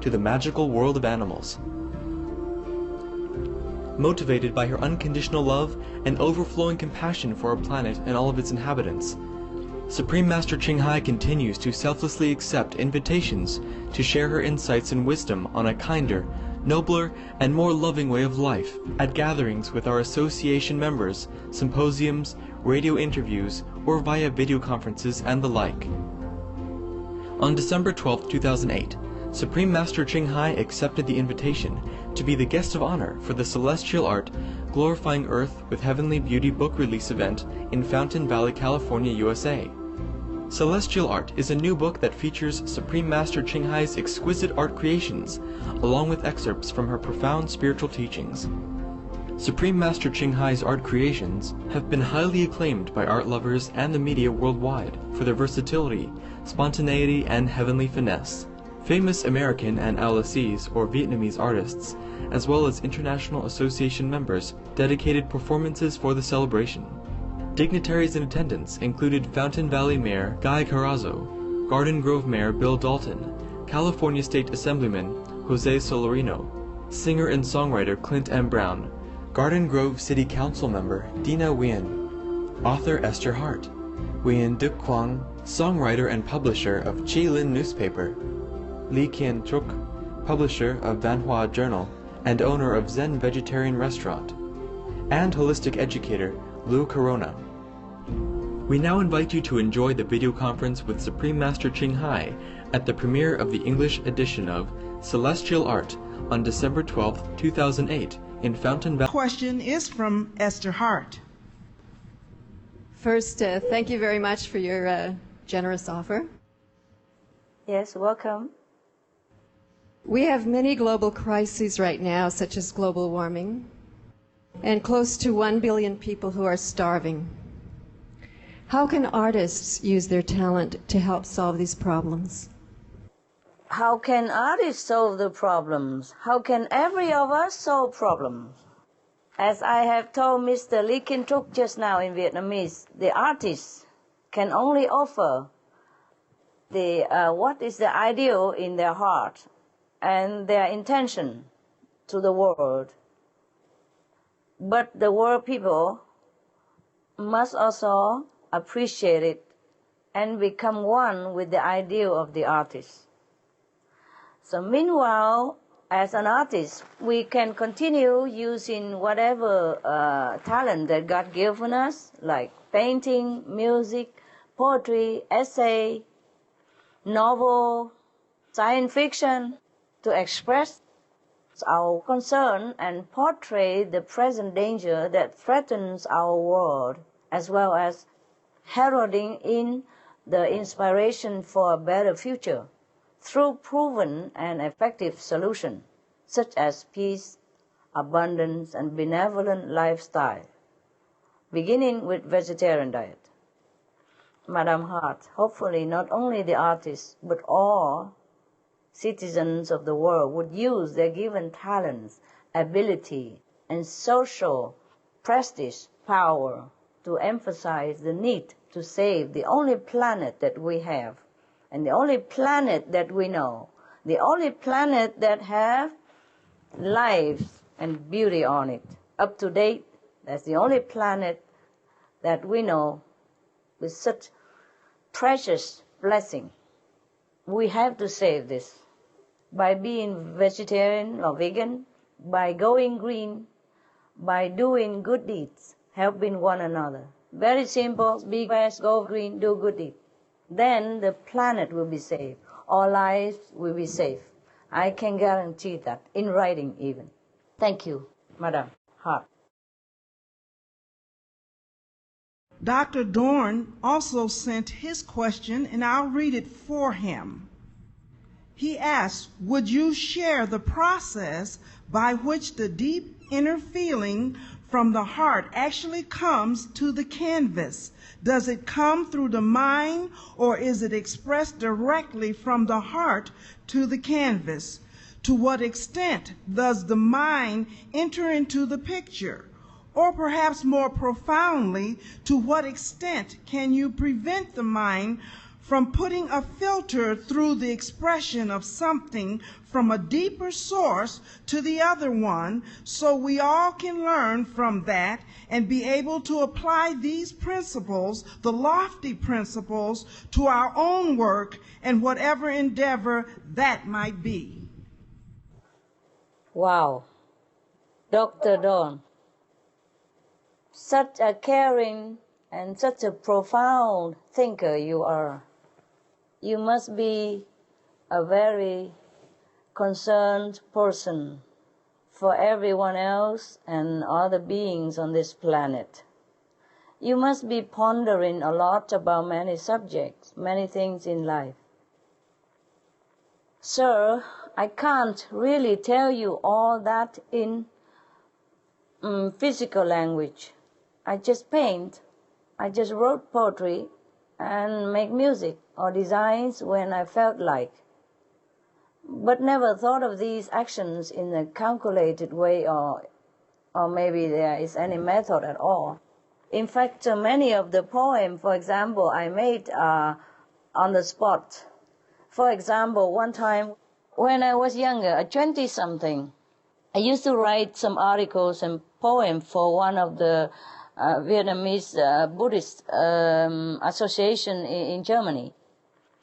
to the magical world of animals. Motivated by her unconditional love and overflowing compassion for our planet and all of its inhabitants, Supreme Master Ching Hai continues to selflessly accept invitations to share her insights and wisdom on a kinder, nobler, and more loving way of life at gatherings with our association members, symposiums, radio interviews, or via video conferences and the like. On December 12, 2008, Supreme Master Ching Hai accepted the invitation to be the guest of honor for the Celestial Art Glorifying Earth with Heavenly Beauty book release event in Fountain Valley, California, USA. Celestial Art is a new book that features Supreme Master Ching Hai's exquisite art creations, along with excerpts from her profound spiritual teachings. Supreme Master Ching Hai's art creations have been highly acclaimed by art lovers and the media worldwide for their versatility, spontaneity, and heavenly finesse. Famous American and aulacese or Vietnamese artists, as well as international association members, dedicated performances for the celebration. Dignitaries in attendance included Fountain Valley Mayor Guy Carrazzo, Garden Grove Mayor Bill Dalton, California State Assemblyman Jose Solarino, singer and songwriter Clint M. Brown, Garden Grove City Council member Dina Nguyen, author Esther Hart, Nguyen Duc Quang, songwriter and publisher of Chi Lin newspaper, Lee Kien Truk, publisher of Van Hoa Journal and owner of Zen Vegetarian Restaurant, and holistic educator Lou Corona. We now invite you to enjoy the video conference with Supreme Master Ching Hai at the premiere of the English edition of Celestial Art on December 12, 2008 in Fountain Valley. Question is from Esther Hart. First, thank you very much for your generous offer. Yes, welcome. We have many global crises right now, such as global warming, and close to 1 billion people who are starving. How can artists use their talent to help solve these problems? How can artists solve the problems? How can every of us solve problems? As I have told Mr. Lee Kin Truk just now in Vietnamese, the artists can only offer what is the ideal in their heart and their intention to the world. But the world people must also appreciate it and become one with the ideal of the artist. So meanwhile, as an artist, we can continue using whatever talent that God given us, like painting, music, poetry, essay, novel, science fiction, to express our concern and portray the present danger that threatens our world, as well as heralding in the inspiration for a better future through proven and effective solutions such as peace, abundance, and benevolent lifestyle, beginning with vegetarian diet. Madam Hart, hopefully not only the artists but all citizens of the world would use their given talents, ability, and social prestige, power to emphasize the need to save the only planet that we have, and the only planet that we know, the only planet that have life and beauty on it. Up to date, that's the only planet that we know with such precious blessing. We have to save this by being vegetarian or vegan, by going green, by doing good deeds, helping one another. Very simple, be fast, go green, do good deeds. Then the planet will be saved. Our lives will be safe. I can guarantee that, in writing even. Thank you, Madam Hart. Dr. Dorn also sent his question, and I'll read it for him. He asked, would you share the process by which the deep inner feeling from the heart actually comes to the canvas? Does it come through the mind, or is it expressed directly from the heart to the canvas? To what extent does the mind enter into the picture? Or perhaps more profoundly, to what extent can you prevent the mind from putting a filter through the expression of something from a deeper source to the other one, so we all can learn from that and be able to apply these principles, the lofty principles, to our own work and whatever endeavor that might be. Wow. Dr. Dawn, such a caring and such a profound thinker you are. You must be a very concerned person for everyone else and other beings on this planet. You must be pondering a lot about many subjects, many things in life. Sir, I can't really tell you all that in physical language. I just paint, I just wrote poetry and make music or designs when I felt like, but never thought of these actions in a calculated way, or maybe there is any method at all. In fact, many of the poems, for example, I made on the spot. For example, one time when I was younger, a 20-something, I used to write some articles and poems for one of the Vietnamese Buddhist association in Germany.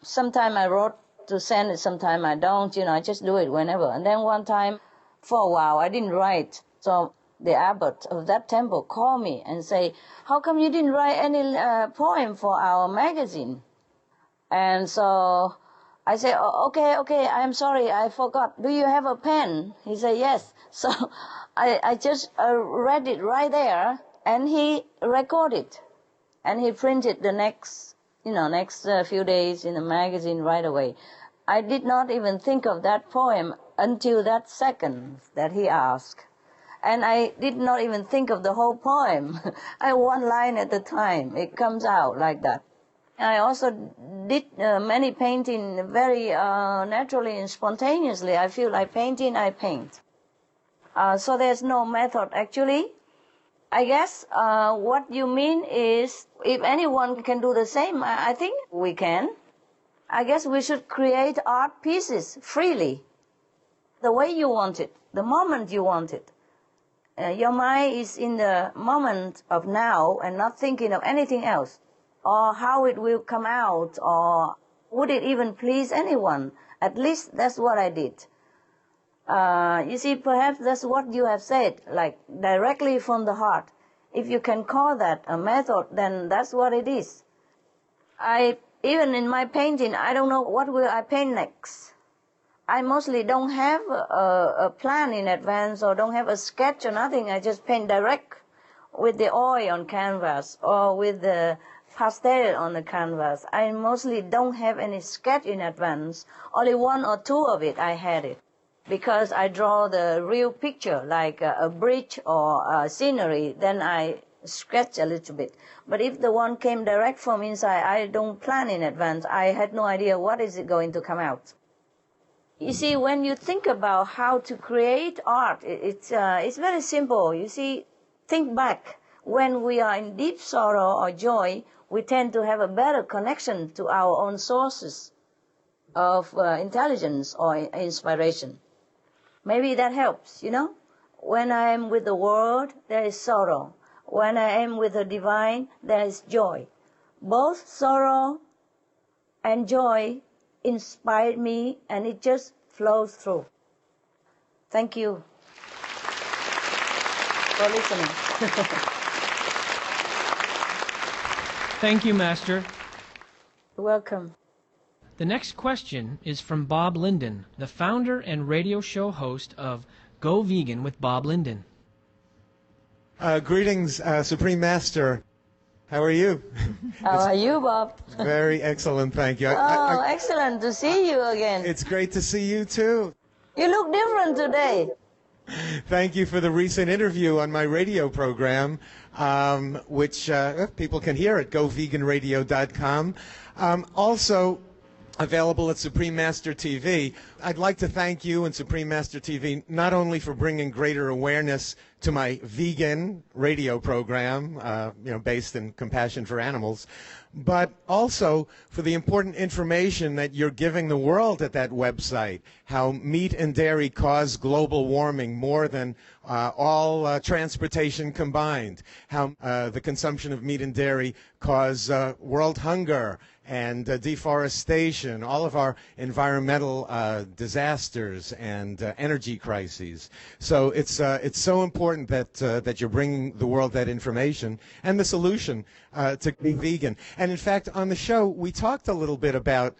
Sometime I wrote to send it, sometime I don't, I just do it whenever. And then one time, for a while, I didn't write. So the abbot of that temple called me and say, how come you didn't write any poem for our magazine? And so I said, oh, okay, I'm sorry, I forgot. Do you have a pen? He said, yes. So I just read it right there, and he recorded, and he printed the next few days in the magazine right away. I did not even think of that poem until that second that he asked. And I did not even think of the whole poem. One line at a time. It comes out like that. I also did many painting very naturally and spontaneously. I feel like painting, I paint. So there's no method actually. I guess what you mean is if anyone can do the same, I think we can. I guess we should create art pieces freely, the way you want it, the moment you want it. Your mind is in the moment of now and not thinking of anything else, or how it will come out, or would it even please anyone. At least that's what I did. You see, perhaps that's what you have said, like directly from the heart. If you can call that a method, then that's what it is. Even in my painting, I don't know what will I paint next. I mostly don't have a plan in advance or don't have a sketch or nothing. I just paint direct with the oil on canvas or with the pastel on the canvas. I mostly don't have any sketch in advance. Only one or two of it I had it, because I draw the real picture, like a bridge or a scenery, then I sketch a little bit. But if the one came direct from inside, I don't plan in advance. I had no idea what is it going to come out. You see, when you think about how to create art, it's very simple. You see, think back. When we are in deep sorrow or joy, we tend to have a better connection to our own sources of intelligence or inspiration. Maybe that helps, When I am with the world, there is sorrow. When I am with the divine, there is joy. Both sorrow and joy inspired me, and it just flows through. Thank you for listening. Thank you, Master. You're welcome. The next question is from Bob Linden, the founder and radio show host of Go Vegan with Bob Linden. Greetings, Supreme Master. How are you? How are you, Bob? Very excellent, thank you. Excellent to see you again. It's great to see you, too. You look different today. Thank you for the recent interview on my radio program, which people can hear at goveganradio.com. Also available at Supreme Master TV. I'd like to thank you and Supreme Master TV not only for bringing greater awareness to my vegan radio program, based in compassion for animals, but also for the important information that you're giving the world at that website, how meat and dairy cause global warming more than all transportation combined, how the consumption of meat and dairy cause world hunger and deforestation, all of our environmental disasters and energy crises. So it's so important that you're bringing the world that information and the solution to be vegan. And in fact, on the show, we talked a little bit about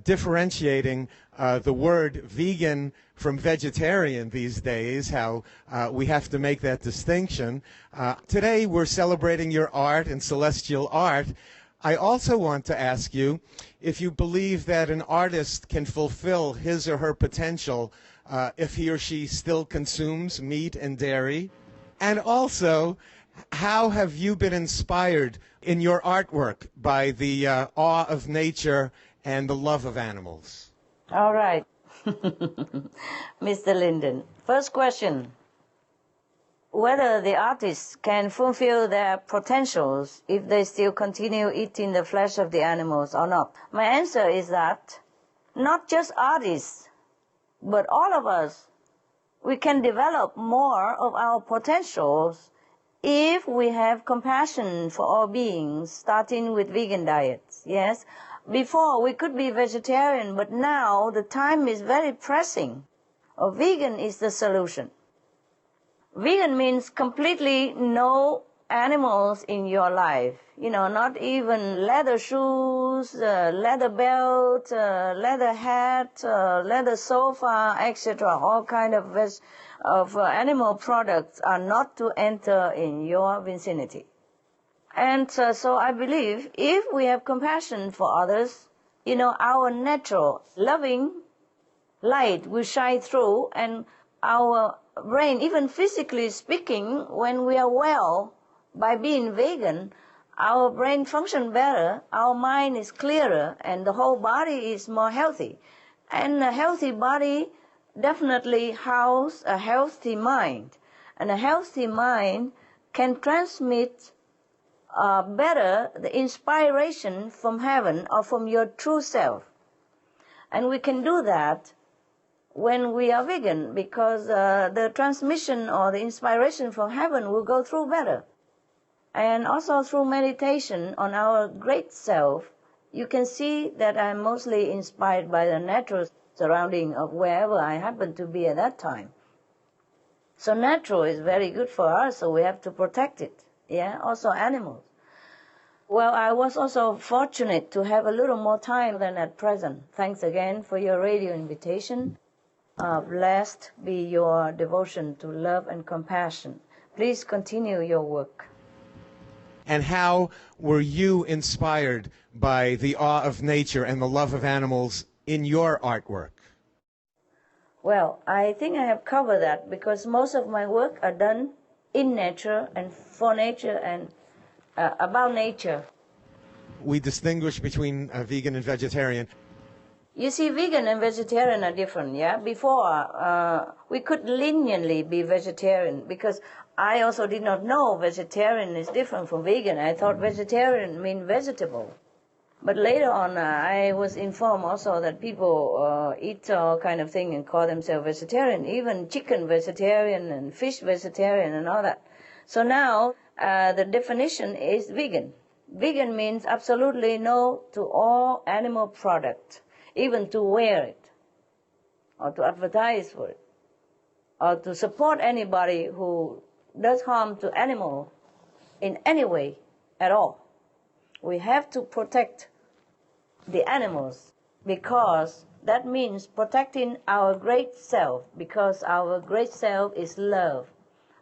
differentiating the word vegan from vegetarian these days, how we have to make that distinction. Today, we're celebrating your art and celestial art. I also want to ask you if you believe that an artist can fulfill his or her potential if he or she still consumes meat and dairy. And also, how have you been inspired in your artwork by the awe of nature and the love of animals? All right. Mr. Linden. First question. Whether the artists can fulfill their potentials if they still continue eating the flesh of the animals or not. My answer is that not just artists, but all of us, we can develop more of our potentials if we have compassion for all beings, starting with vegan diets. Yes, before we could be vegetarian, but now the time is very pressing. Vegan is the solution. Vegan means completely no animals in your life. Not even leather shoes, leather belt, leather hat, leather sofa, etc. All kind of animal products are not to enter in your vicinity. And so I believe if we have compassion for others, our natural loving light will shine through, and our brain, even physically speaking, when we are well, by being vegan, our brain functions better, our mind is clearer, and the whole body is more healthy. And a healthy body definitely houses a healthy mind. And a healthy mind can transmit better the inspiration from heaven or from your true self. And we can do that when we are vegan, because the transmission or the inspiration from heaven will go through better. And also through meditation on our great self, you can see that I'm mostly inspired by the natural surrounding of wherever I happen to be at that time. So natural is very good for us, so we have to protect it. Yeah, also animals. Well, I was also fortunate to have a little more time than at present. Thanks again for your radio invitation. Blessed be your devotion to love and compassion. Please continue your work. And how were you inspired by the awe of nature and the love of animals in your artwork? Well, I think I have covered that because most of my work are done in nature and for nature and about nature. We distinguish between vegan and vegetarian. You see, vegan and vegetarian are different, yeah? Before, we could leniently be vegetarian because I also did not know vegetarian is different from vegan. I thought vegetarian means vegetable. But later on, I was informed also that people eat all kind of thing and call themselves vegetarian, even chicken vegetarian and fish vegetarian and all that. So now, the definition is vegan. Vegan means absolutely no to all animal product, even to wear it, or to advertise for it, or to support anybody who does harm to animal in any way at all. We have to protect the animals because that means protecting our great self, because our great self is love.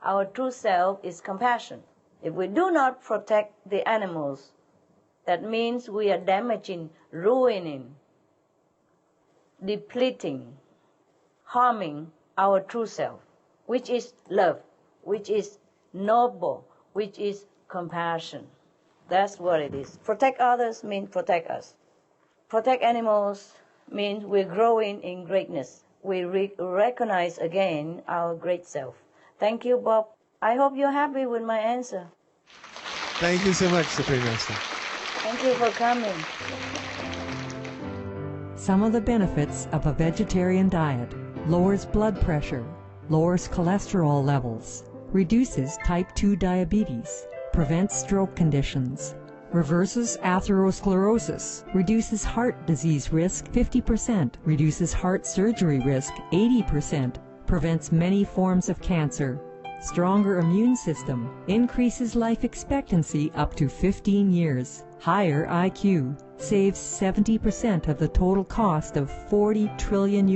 Our true self is compassion. If we do not protect the animals, that means we are damaging, ruining, depleting, harming our true self, which is love, which is noble, which is compassion. That's what it is. Protect others means protect us. Protect animals means we're growing in greatness. We recognize again our great self. Thank you, Bob. I hope you're happy with my answer. Thank you so much, Supreme Master. Thank you for coming. Some of the benefits of a vegetarian diet: lowers blood pressure, lowers cholesterol levels, reduces type 2 diabetes, prevents stroke conditions, reverses atherosclerosis, reduces heart disease risk 50%, reduces heart surgery risk 80%, prevents many forms of cancer, stronger immune system, increases life expectancy up to 15 years, higher IQ, saves 70% of the total cost of $40 trillion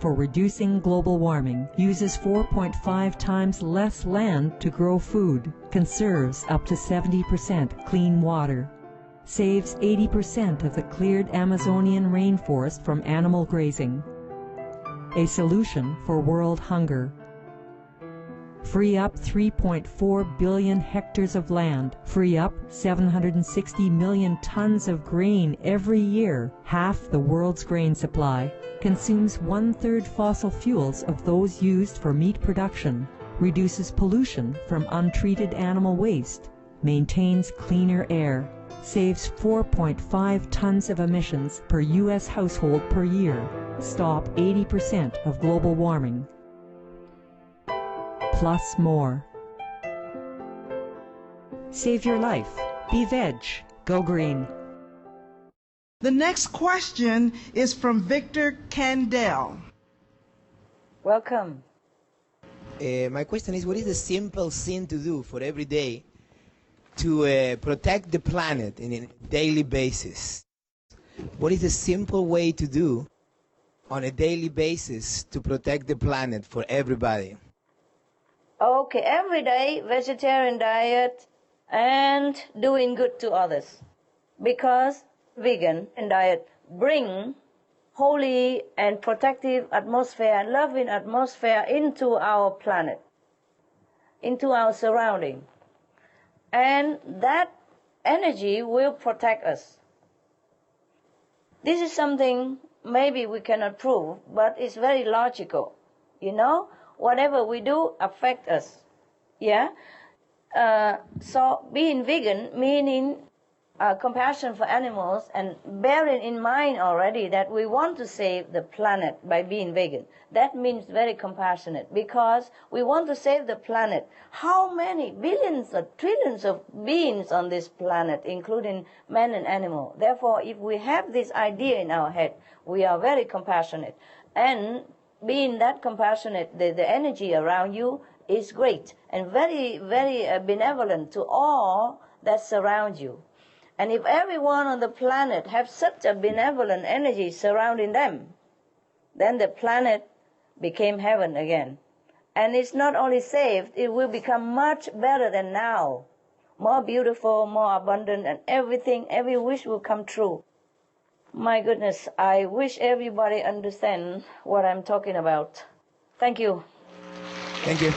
for reducing global warming, uses 4.5 times less land to grow food, conserves up to 70% clean water, saves 80% of the cleared Amazonian rainforest from animal grazing. A solution for world hunger. Free up 3.4 billion hectares of land, free up 760 million tons of grain every year, half the world's grain supply, consumes 1/3 fossil fuels of those used for meat production, reduces pollution from untreated animal waste, maintains cleaner air, saves 4.5 tons of emissions per U.S. household per year, stop 80% of global warming. Plus more. Save your life. Be veg. Go green. The next question is from Victor Candel. Welcome. My question is, what is the simple thing to do for every day to protect the planet on a daily basis? What is the simple way to do on a daily basis to protect the planet for everybody? Okay, every day, vegetarian diet and doing good to others. Because vegan diet bring holy and protective atmosphere and loving atmosphere into our planet, into our surrounding. And that energy will protect us. This is something maybe we cannot prove, but it's very logical, you know? Whatever we do affects us, yeah? So being vegan, meaning compassion for animals and bearing in mind already that we want to save the planet by being vegan. That means very compassionate because we want to save the planet. How many billions or trillions of beings on this planet, including man and animal? Therefore, if we have this idea in our head, we are very compassionate. And being that compassionate, the energy around you is great and very, very benevolent to all that surround you. And if everyone on the planet have such a benevolent energy surrounding them, then the planet became heaven again. And it's not only saved, it will become much better than now. More beautiful, more abundant, and everything, every wish will come true. My goodness, I wish everybody understands what I'm talking about. Thank you. Thank you.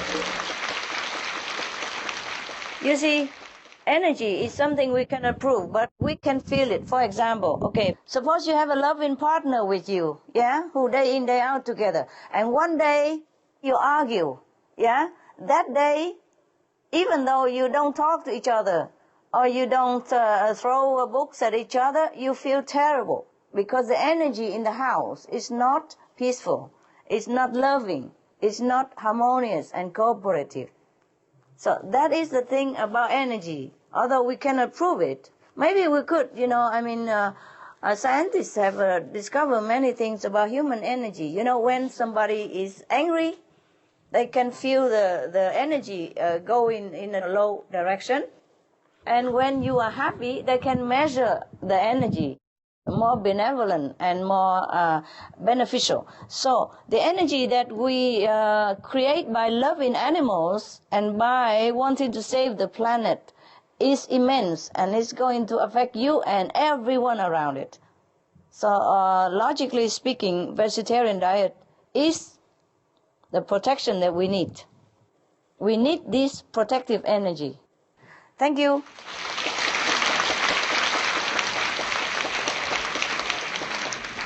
You see, energy is something we cannot prove, but we can feel it. For example, okay, suppose you have a loving partner with you, yeah, who day in, day out together, and one day you argue, yeah? That day, even though you don't talk to each other, or you don't throw books at each other, you feel terrible because the energy in the house is not peaceful, it's not loving, it's not harmonious and cooperative. So that is the thing about energy. Although we cannot prove it, maybe we could, you know, I mean, scientists have discovered many things about human energy. You know, when somebody is angry, they can feel the energy going in a low direction. And when you are happy, they can measure the energy, more benevolent and more beneficial. So the energy that we create by loving animals and by wanting to save the planet is immense, and it's going to affect you and everyone around it. So logically speaking, vegetarian diet is the protection that we need. We need this protective energy. Thank you.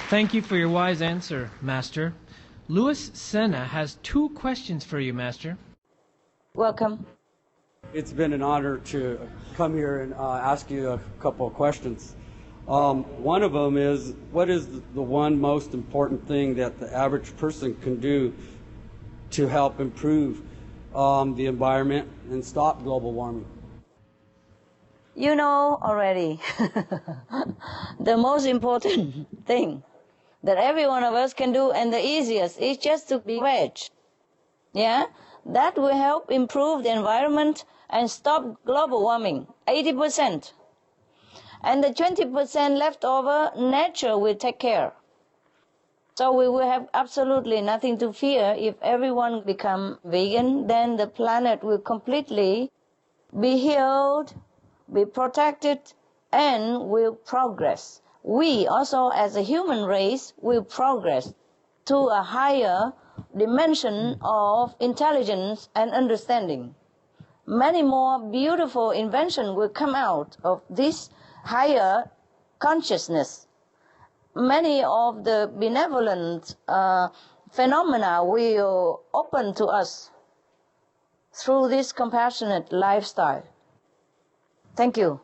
Thank you for your wise answer, Master. Louis Senna has 2 questions for you, Master. Welcome. It's been an honor to come here and ask you a couple of questions. One of them is, what is the one most important thing that the average person can do to help improve the environment and stop global warming? You know already, the most important thing that every one of us can do, and the easiest, is just to be veg. Yeah? That will help improve the environment and stop global warming, 80%. And the 20% left over, nature will take care. So we will have absolutely nothing to fear. If everyone become vegan, then the planet will completely be healed, be protected, and will progress. We also, as a human race, will progress to a higher dimension of intelligence and understanding. Many more beautiful inventions will come out of this higher consciousness. Many of the benevolent phenomena will open to us through this compassionate lifestyle. Thank you.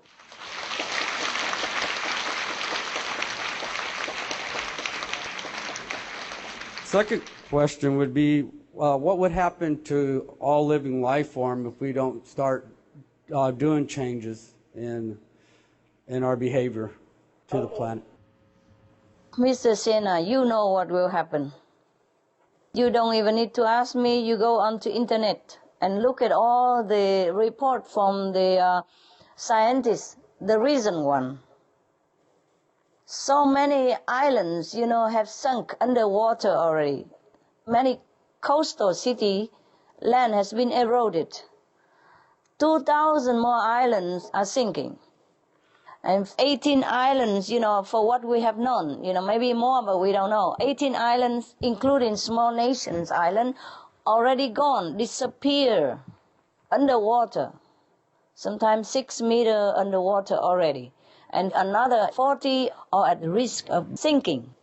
Second question would be, what would happen to all living life form if we don't start doing changes in our behavior to the planet? Mr. Siena, you know what will happen. You don't even need to ask me. You go onto internet and look at all the report from the scientists, the recent one. So many islands, have sunk underwater already. Many coastal city land has been eroded. 2,000 more islands are sinking. And 18 islands, for what we have known, maybe more, but we don't know. 18 islands, including small nations island, already gone, disappear underwater. Sometimes 6 meters underwater already. And another 40 are at risk of sinking,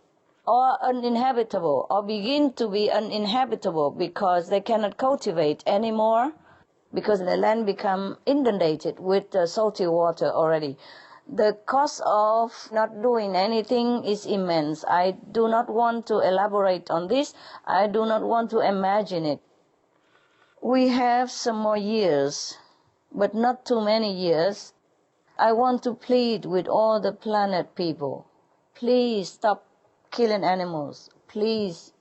or uninhabitable, or begin to be uninhabitable because they cannot cultivate anymore, because the land become inundated with salty water already. The cost of not doing anything is immense. I do not want to elaborate on this. I do not want to imagine it. We have some more years, but not too many years. I want to plead with all the planet people. Please stop killing animals. Please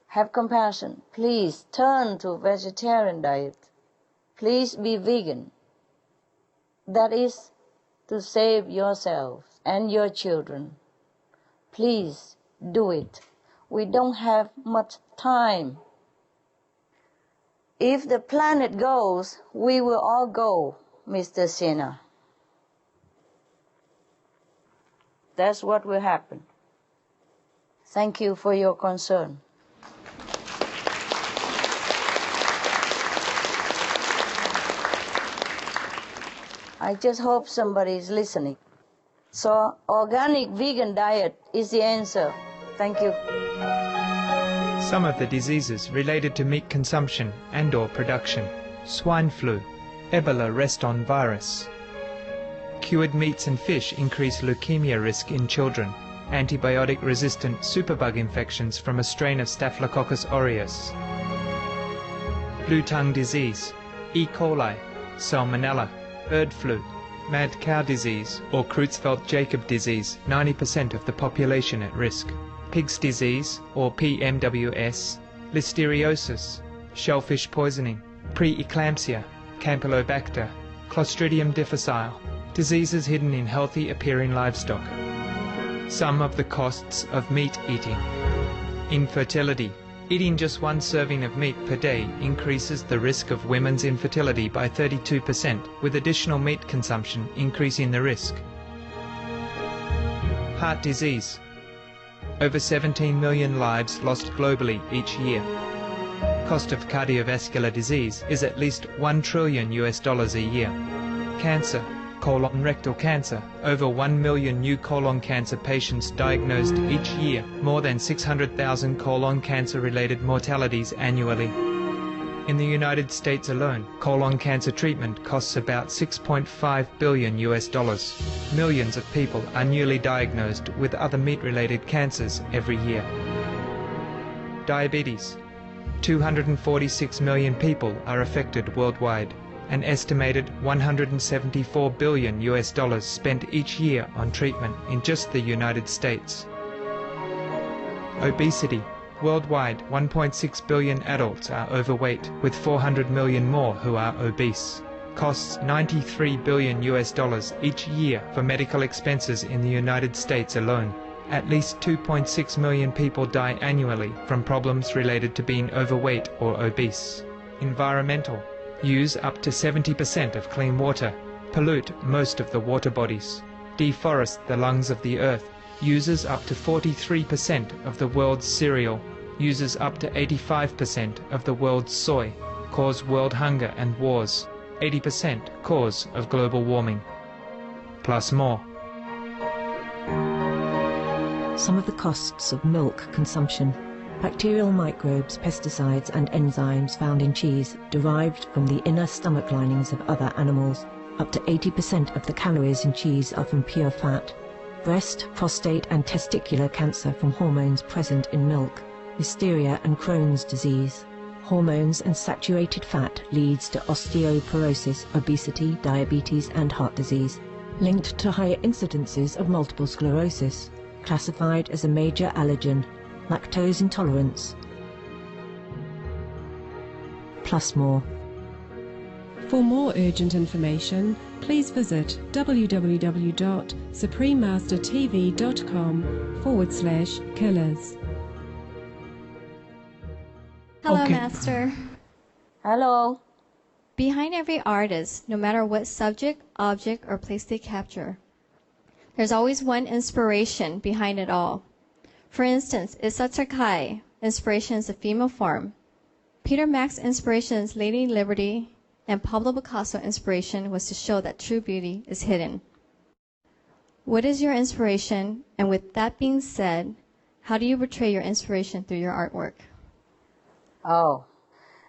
have compassion. Please turn to vegetarian diet. Please be vegan. That is to save yourselves and your children. Please do it. We don't have much time. If the planet goes, we will all go, Mr. Siena. That's what will happen. Thank you for your concern. I just hope somebody is listening. So, organic vegan diet is the answer. Thank you. Some of the diseases related to meat consumption and/or production: swine flu, Ebola rest-on virus. Cured meats and fish increase leukemia risk in children. Antibiotic-resistant superbug infections from a strain of Staphylococcus aureus. Blue tongue disease, E. coli, Salmonella, bird flu, mad cow disease or Creutzfeldt-Jakob disease, 90% of the population at risk. Pig's disease or PMWS, listeriosis, shellfish poisoning, preeclampsia, Campylobacter, Clostridium difficile, diseases hidden in healthy appearing livestock. Some of the costs of meat eating. Infertility. Eating just one serving of meat per day increases the risk of women's infertility by 32%, with additional meat consumption increasing the risk. Heart disease. Over 17 million lives lost globally each year. Cost of cardiovascular disease is at least $1 trillion a year. Cancer. Colon rectal cancer. Over 1 million new colon cancer patients diagnosed each year, more than 600,000 colon cancer-related mortalities annually. In the United States alone, colon cancer treatment costs about $6.5 billion. Millions of people are newly diagnosed with other meat-related cancers every year. Diabetes. 246 million people are affected worldwide. An estimated $174 billion spent each year on treatment in just the United States. Obesity. Worldwide, 1.6 billion adults are overweight, with 400 million more who are obese. Costs $93 billion each year for medical expenses in the United States alone. At least 2.6 million people die annually from problems related to being overweight or obese. Environmental. Use up to 70% of clean water. Pollute most of the water bodies. Deforest the lungs of the earth. Uses up to 43% of the world's cereal. Uses up to 85% of the world's soy. Cause world hunger and wars. 80% cause of global warming. Plus more. Some of the costs of milk consumption. Bacterial microbes, pesticides and enzymes found in cheese derived from the inner stomach linings of other animals. Up to 80% of the calories in cheese are from pure fat. Breast, prostate and testicular cancer from hormones present in milk. Listeria and Crohn's disease. Hormones and saturated fat leads to osteoporosis, obesity, diabetes and heart disease. Linked to higher incidences of multiple sclerosis. Classified as a major allergen. Lactose intolerance. Plus more. For more urgent information, please visit www.suprememastertv.com/killers. Hello, Okay. Master. Hello. Behind every artist, no matter what subject, object, or place they capture, there's always one inspiration behind it all. For instance, Issa Takai, inspiration is a female form. Peter Mack's inspiration is Lady Liberty, and Pablo Picasso inspiration was to show that true beauty is hidden. What is your inspiration? And with that being said, how do you portray your inspiration through your artwork? Oh,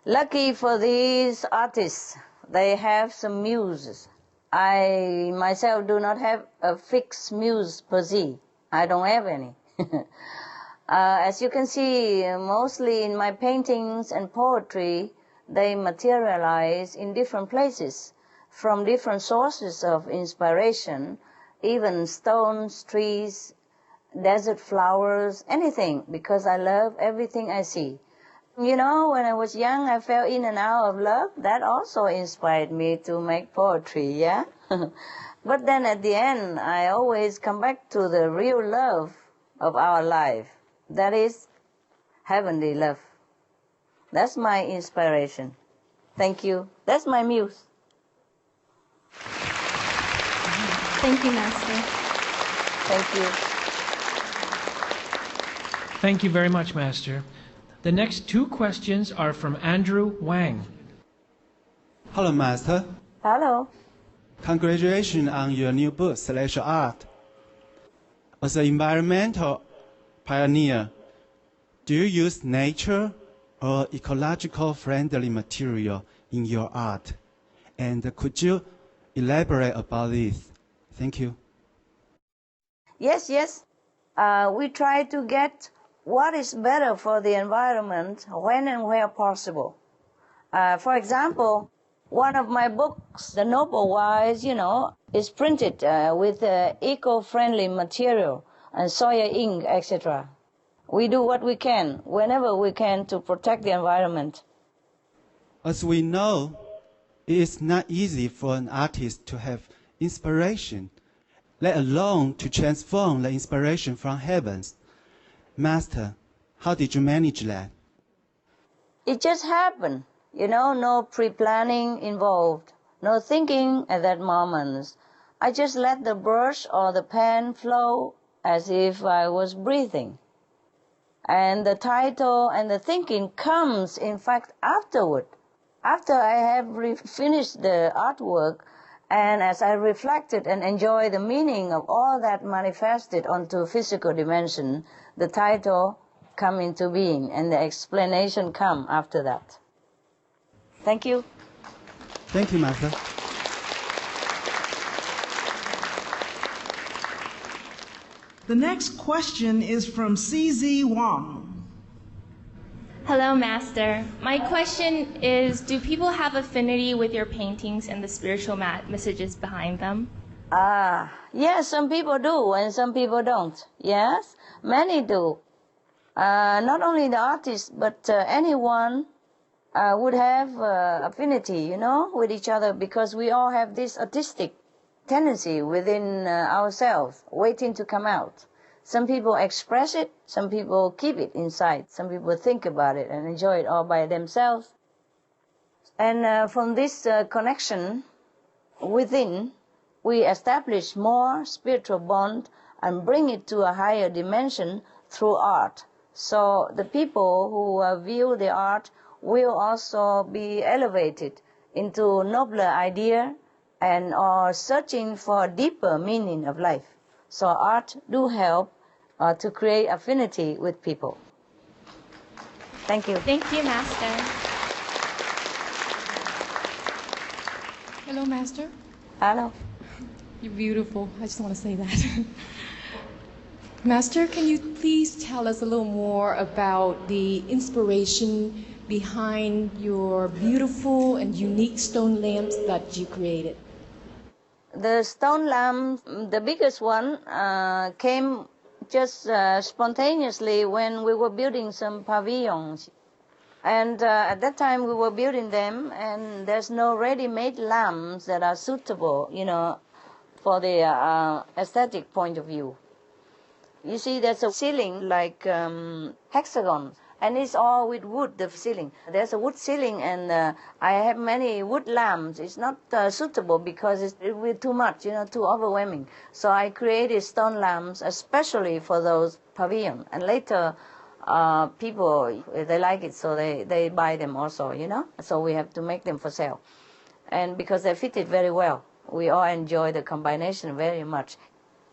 lucky for these artists, they have some muses. I myself do not have a fixed muse per se. I don't have any. As you can see, mostly in my paintings and poetry, they materialize in different places, from different sources of inspiration, even stones, trees, desert flowers, anything, because I love everything I see. You know, when I was young, I fell in and out of love. That also inspired me to make poetry, yeah? But then at the end, I always come back to the real love of our life. That is heavenly love. That's my inspiration. Thank you. That's my muse. Thank you, Master. Thank you. Thank you very much, Master. The next two questions are from Andrew Wang. Hello, Master. Hello. Congratulations on your new book, Celestial Art. As an environmental pioneer, do you use nature or ecological friendly material in your art? And could you elaborate about this? Thank you. Yes. We try to get what is better for the environment when and where possible. For example, one of my books, The Noble Wise, is printed with eco-friendly material and soya ink, etc. We do what we can, whenever we can, to protect the environment. As we know, it is not easy for an artist to have inspiration, let alone to transform the inspiration from heavens. Master, how did you manage that? It just happened, no pre-planning involved, no thinking at that moment. I just let the brush or the pen flow as if I was breathing. And the title and the thinking comes, in fact, afterward. After I have finished the artwork, and as I reflected and enjoyed the meaning of all that manifested onto physical dimension, the title come into being and the explanation come after that. Thank you. Thank you, Master. The next question is from CZ Wong. Hello, Master. My question is, do people have affinity with your paintings and the spiritual messages behind them? Yes, some people do and some people don't. Yes, many do. Not only the artists, but anyone would have affinity, you know, with each other, because we all have this artistic tendency within ourselves waiting to come out. Some people express it, some people keep it inside, some people think about it and enjoy it all by themselves. And from this connection within, we establish more spiritual bond and bring it to a higher dimension through art. So the people who view the art will also be elevated into nobler idea and are searching for a deeper meaning of life. So art do help to create affinity with people. Thank you. Thank you, Master. Hello, Master. Hello. You're beautiful. I just want to say that. Master, can you please tell us a little more about the inspiration behind your beautiful and unique stone lamps that you created? The stone lamp, the biggest one, came just spontaneously when we were building some pavilions. And at that time we were building them, and there's no ready-made lamps that are suitable, you know, for the aesthetic point of view. You see, there's a ceiling like hexagon, and it's all with wood, the ceiling. There's a wood ceiling, and I have many wood lamps. It's not suitable because it will be too much, you know, too overwhelming. So I created stone lamps especially for those pavilions. And later, people, they like it, so they buy them also, you know. So we have to make them for sale. And because they fitted very well, we all enjoy the combination very much.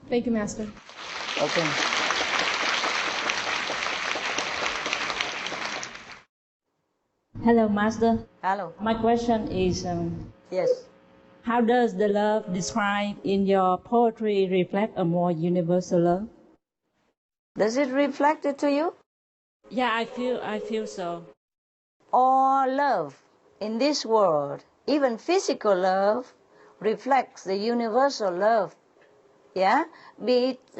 Thank you, Master. Okay. Hello, Master. Hello. My question is, yes. How does the love described in your poetry reflect a more universal love? Does it reflect it to you? Yeah, I feel so. All love in this world, even physical love, reflects the universal love. Yeah, be it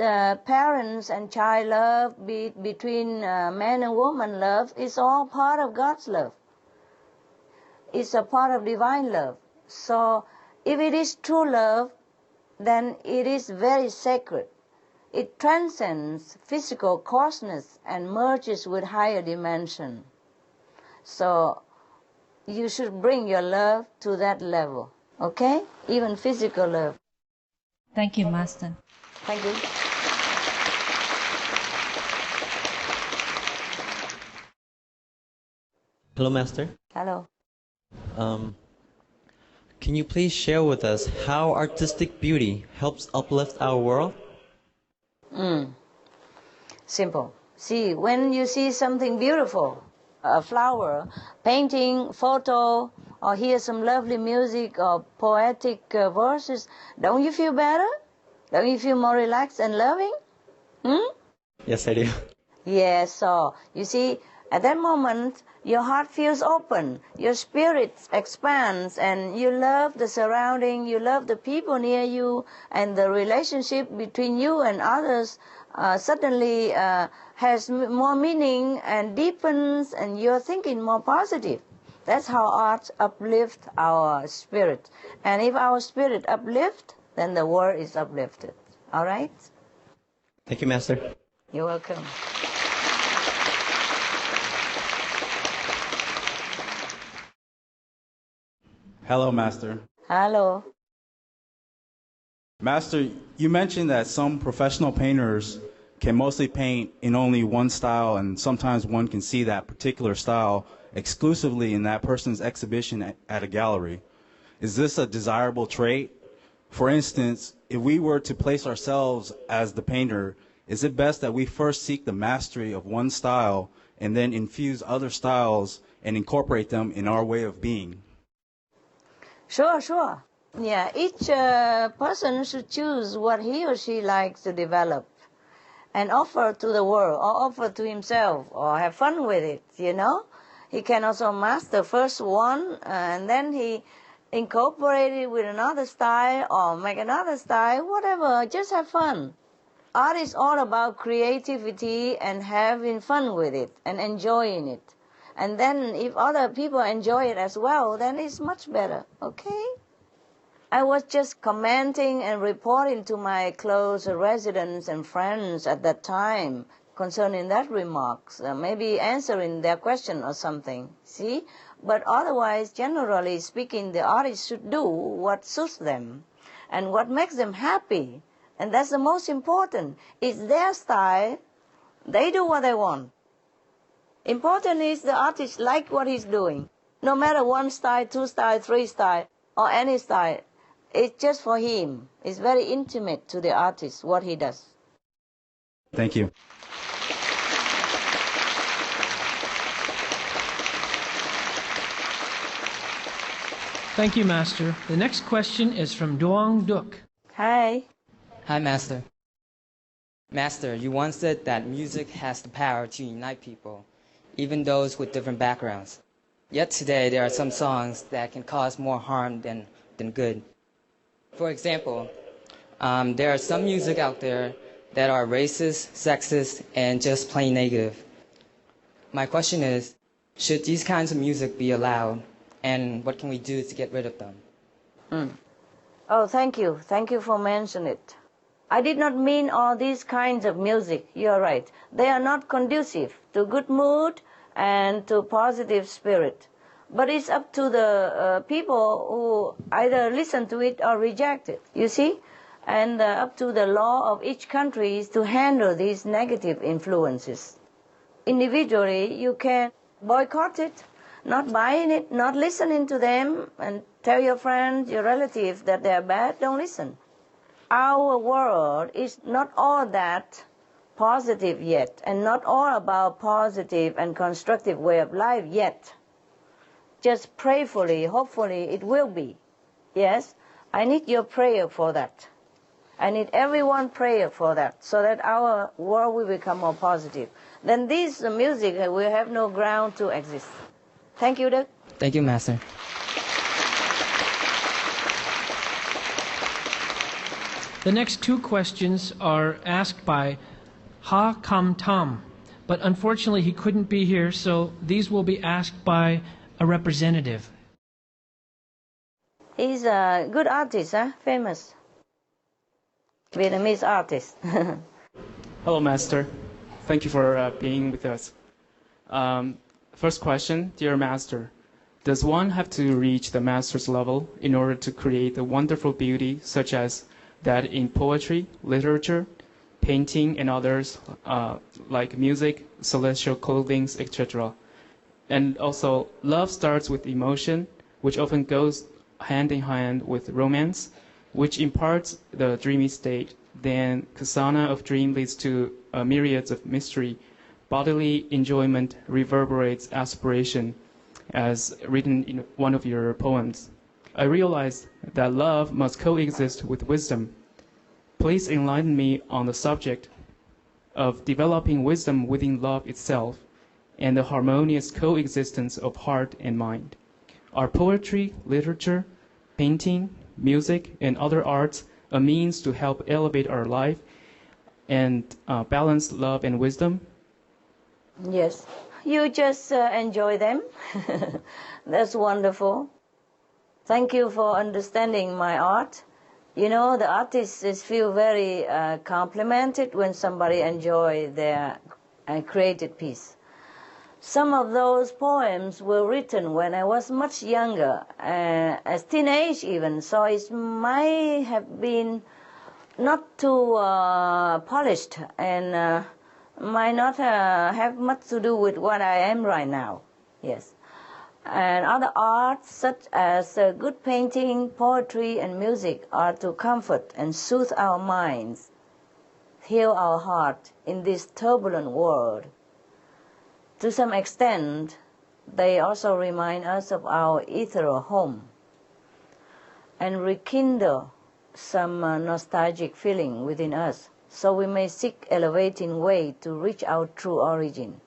parents and child love, be it between man and woman love, it's all part of God's love. It's a part of divine love. So if it is true love, then it is very sacred. It transcends physical coarseness and merges with higher dimension. So you should bring your love to that level, okay? Even physical love. Thank you, Master. Thank you. Hello, Master. Hello. Can you please share with us how artistic beauty helps uplift our world? Simple. See, when you see something beautiful, a flower, painting, photo, or hear some lovely music or poetic verses, don't you feel better? Don't you feel more relaxed and loving? Yes, I do. Yes, so you see, at that moment, your heart feels open, your spirit expands, and you love the surrounding, you love the people near you, and the relationship between you and others suddenly has more meaning and deepens, and you're thinking more positive. That's how art uplifts our spirit. And if our spirit uplifts, then the world is uplifted. All right? Thank you, Master. You're welcome. Hello, Master. Hello. Master, you mentioned that some professional painters can mostly paint in only one style, and sometimes one can see that particular style exclusively in that person's exhibition at a gallery. Is this a desirable trait? For instance, if we were to place ourselves as the painter, is it best that we first seek the mastery of one style and then infuse other styles and incorporate them in our way of being? Sure, sure. Yeah, each person should choose what he or she likes to develop and offer to the world or offer to himself or have fun with it, you know. He can also master first one and then he incorporate it with another style or make another style, whatever, just have fun. Art is all about creativity and having fun with it and enjoying it. And then if other people enjoy it as well, then it's much better, okay? I was just commenting and reporting to my close residents and friends at that time concerning that remarks, maybe answering their question or something, see? But otherwise, generally speaking, the artist should do what suits them and what makes them happy. And that's the most important. It's their style. They do what they want. Important is the artist like what he's doing. No matter one style, two style, three style, or any style. It's just for him. It's very intimate to the artist, what he does. Thank you. Thank you, Master. The next question is from Duong Duc. Hi. Hi, Master. Master, you once said that music has the power to unite people, even those with different backgrounds. Yet today, there are some songs that can cause more harm than good. For example, there are some music out there that are racist, sexist, and just plain negative. My question is, should these kinds of music be allowed, and what can we do to get rid of them? Oh, thank you. Thank you for mentioning it. I did not mean all these kinds of music. You're right. They are not conducive to good mood and to positive spirit. But it's up to the people who either listen to it or reject it, you see? And up to the law of each country is to handle these negative influences. Individually, you can boycott it, not buying it, not listening to them, and tell your friends, your relatives that they're bad, don't listen. Our world is not all that positive yet, and not all about positive and constructive way of life yet. Just prayerfully, hopefully it will be. Yes, I need your prayer for that. I need everyone's prayer for that, so that our world will become more positive. Then this music will have no ground to exist. Thank you, Doug. Thank you, Master. The next two questions are asked by Ha Kam Tam, but unfortunately he couldn't be here, so these will be asked by a representative. He's a good artist, famous Vietnamese artist. Hello, Master. Thank you for being with us. First question, dear Master. Does one have to reach the master's level in order to create a wonderful beauty such as that in poetry, literature, painting, and others, like music, celestial clothing, etc.? And also, love starts with emotion, which often goes hand in hand with romance, which imparts the dreamy state. Then, kasana of dream leads to myriads of mystery. Bodily enjoyment reverberates aspiration, as written in one of your poems. I realized that love must coexist with wisdom. Please enlighten me on the subject of developing wisdom within love itself and the harmonious coexistence of heart and mind. Are poetry, literature, painting, music, and other arts a means to help elevate our life and balance love and wisdom? Yes. You just enjoy them. That's wonderful. Thank you for understanding my art. You know, the artists feel very complimented when somebody enjoys their created piece. Some of those poems were written when I was much younger, as teenage even, so it might have been not too polished and might not have much to do with what I am right now. Yes. And other arts such as good painting, poetry, and music are to comfort and soothe our minds, heal our heart in this turbulent world. To some extent, they also remind us of our ethereal home and rekindle some nostalgic feeling within us, so we may seek elevating way to reach our true origin.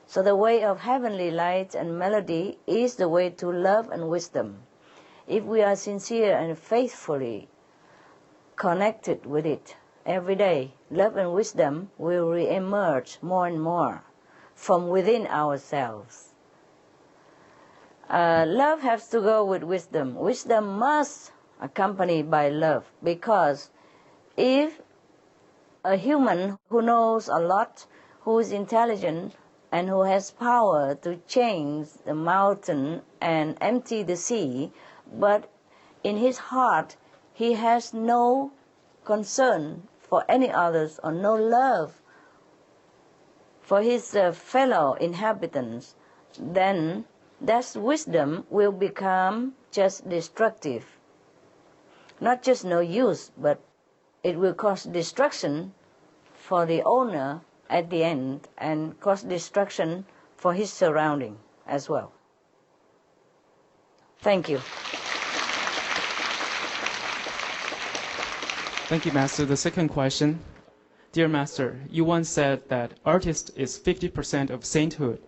So the way of heavenly light and melody is the way to love and wisdom. If we are sincere and faithfully connected with it every day, love and wisdom will re-emerge more and more from within ourselves. Love has to go with wisdom. Wisdom must accompany by love, because if a human who knows a lot, who is intelligent, and who has power to change the mountain and empty the sea, but in his heart he has no concern for any others or no love for his fellow inhabitants, then that wisdom will become just destructive. Not just no use, but it will cause destruction for the owner at the end and cause destruction for his surrounding as well. Thank you. Thank you, Master. The second question. Dear Master, you once said that artist is 50% of sainthood.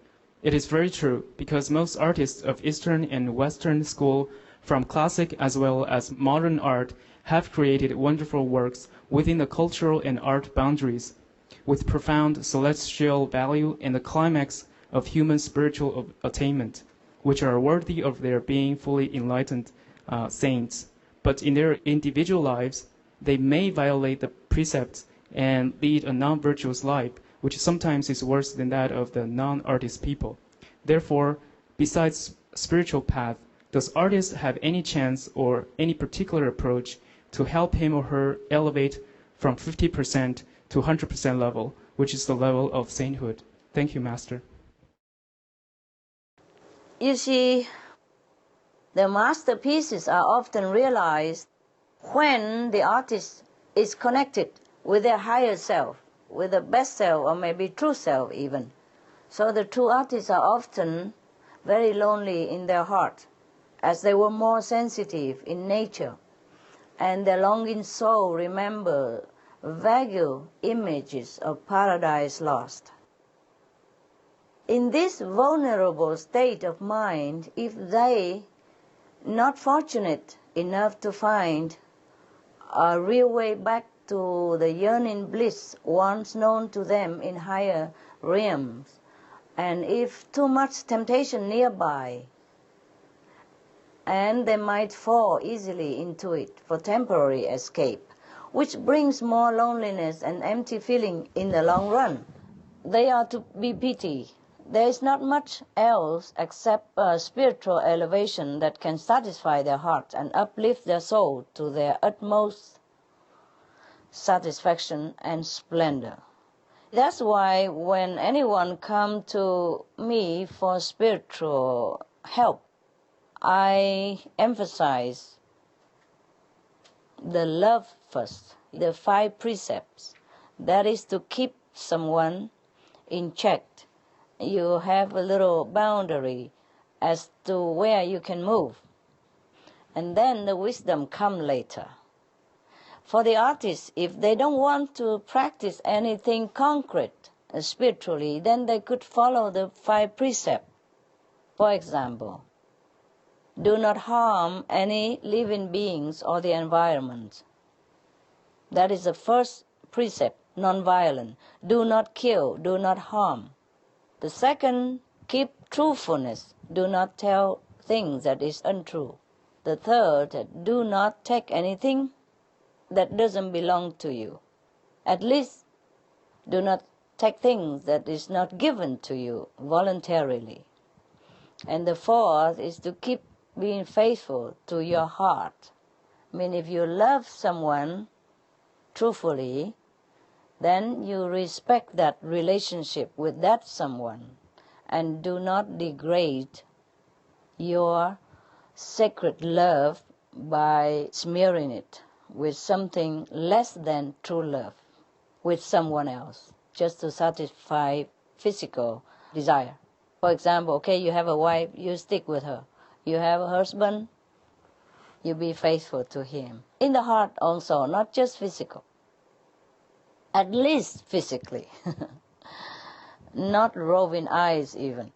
It is very true, because most artists of Eastern and Western school, from classic as well as modern art, have created wonderful works within the cultural and art boundaries, with profound celestial value and the climax of human spiritual attainment, which are worthy of their being fully enlightened saints. But in their individual lives, they may violate the precepts and lead a non-virtuous life, which sometimes is worse than that of the non-artist people. Therefore, besides spiritual path, does artist have any chance or any particular approach to help him or her elevate from 50% to 100% level, which is the level of sainthood? Thank you, Master. You see, the masterpieces are often realized when the artist is connected with their higher self, with the best self, or maybe true self even. So the true artists are often very lonely in their heart, as they were more sensitive in nature, and their longing soul remember vague images of paradise lost. In this vulnerable state of mind, if they not fortunate enough to find a real way back to the yearning bliss once known to them in higher realms, and if too much temptation nearby, and they might fall easily into it for temporary escape, which brings more loneliness and empty feeling in the long run. They are to be pitied. There is not much else except spiritual elevation that can satisfy their hearts and uplift their soul to their utmost satisfaction and splendor. That's why when anyone comes to me for spiritual help, I emphasize the love first, the 5 precepts. That is to keep someone in check. You have a little boundary as to where you can move. And then the wisdom comes later. For the artists, if they don't want to practice anything concrete spiritually, then they could follow the 5 precepts. For example, do not harm any living beings or the environment. That is the first precept, non-violent. Do not kill, do not harm. The second, keep truthfulness. Do not tell things that is untrue. The third, do not take anything that doesn't belong to you. At least do not take things that is not given to you voluntarily. And the fourth is to keep being faithful to your heart. I mean, if you love someone truthfully, then you respect that relationship with that someone and do not degrade your sacred love by smearing it with something less than true love with someone else, just to satisfy physical desire. For example, okay, you have a wife, you stick with her. You have a husband, you be faithful to him. In the heart also, not just physical. At least physically. Not roving eyes even.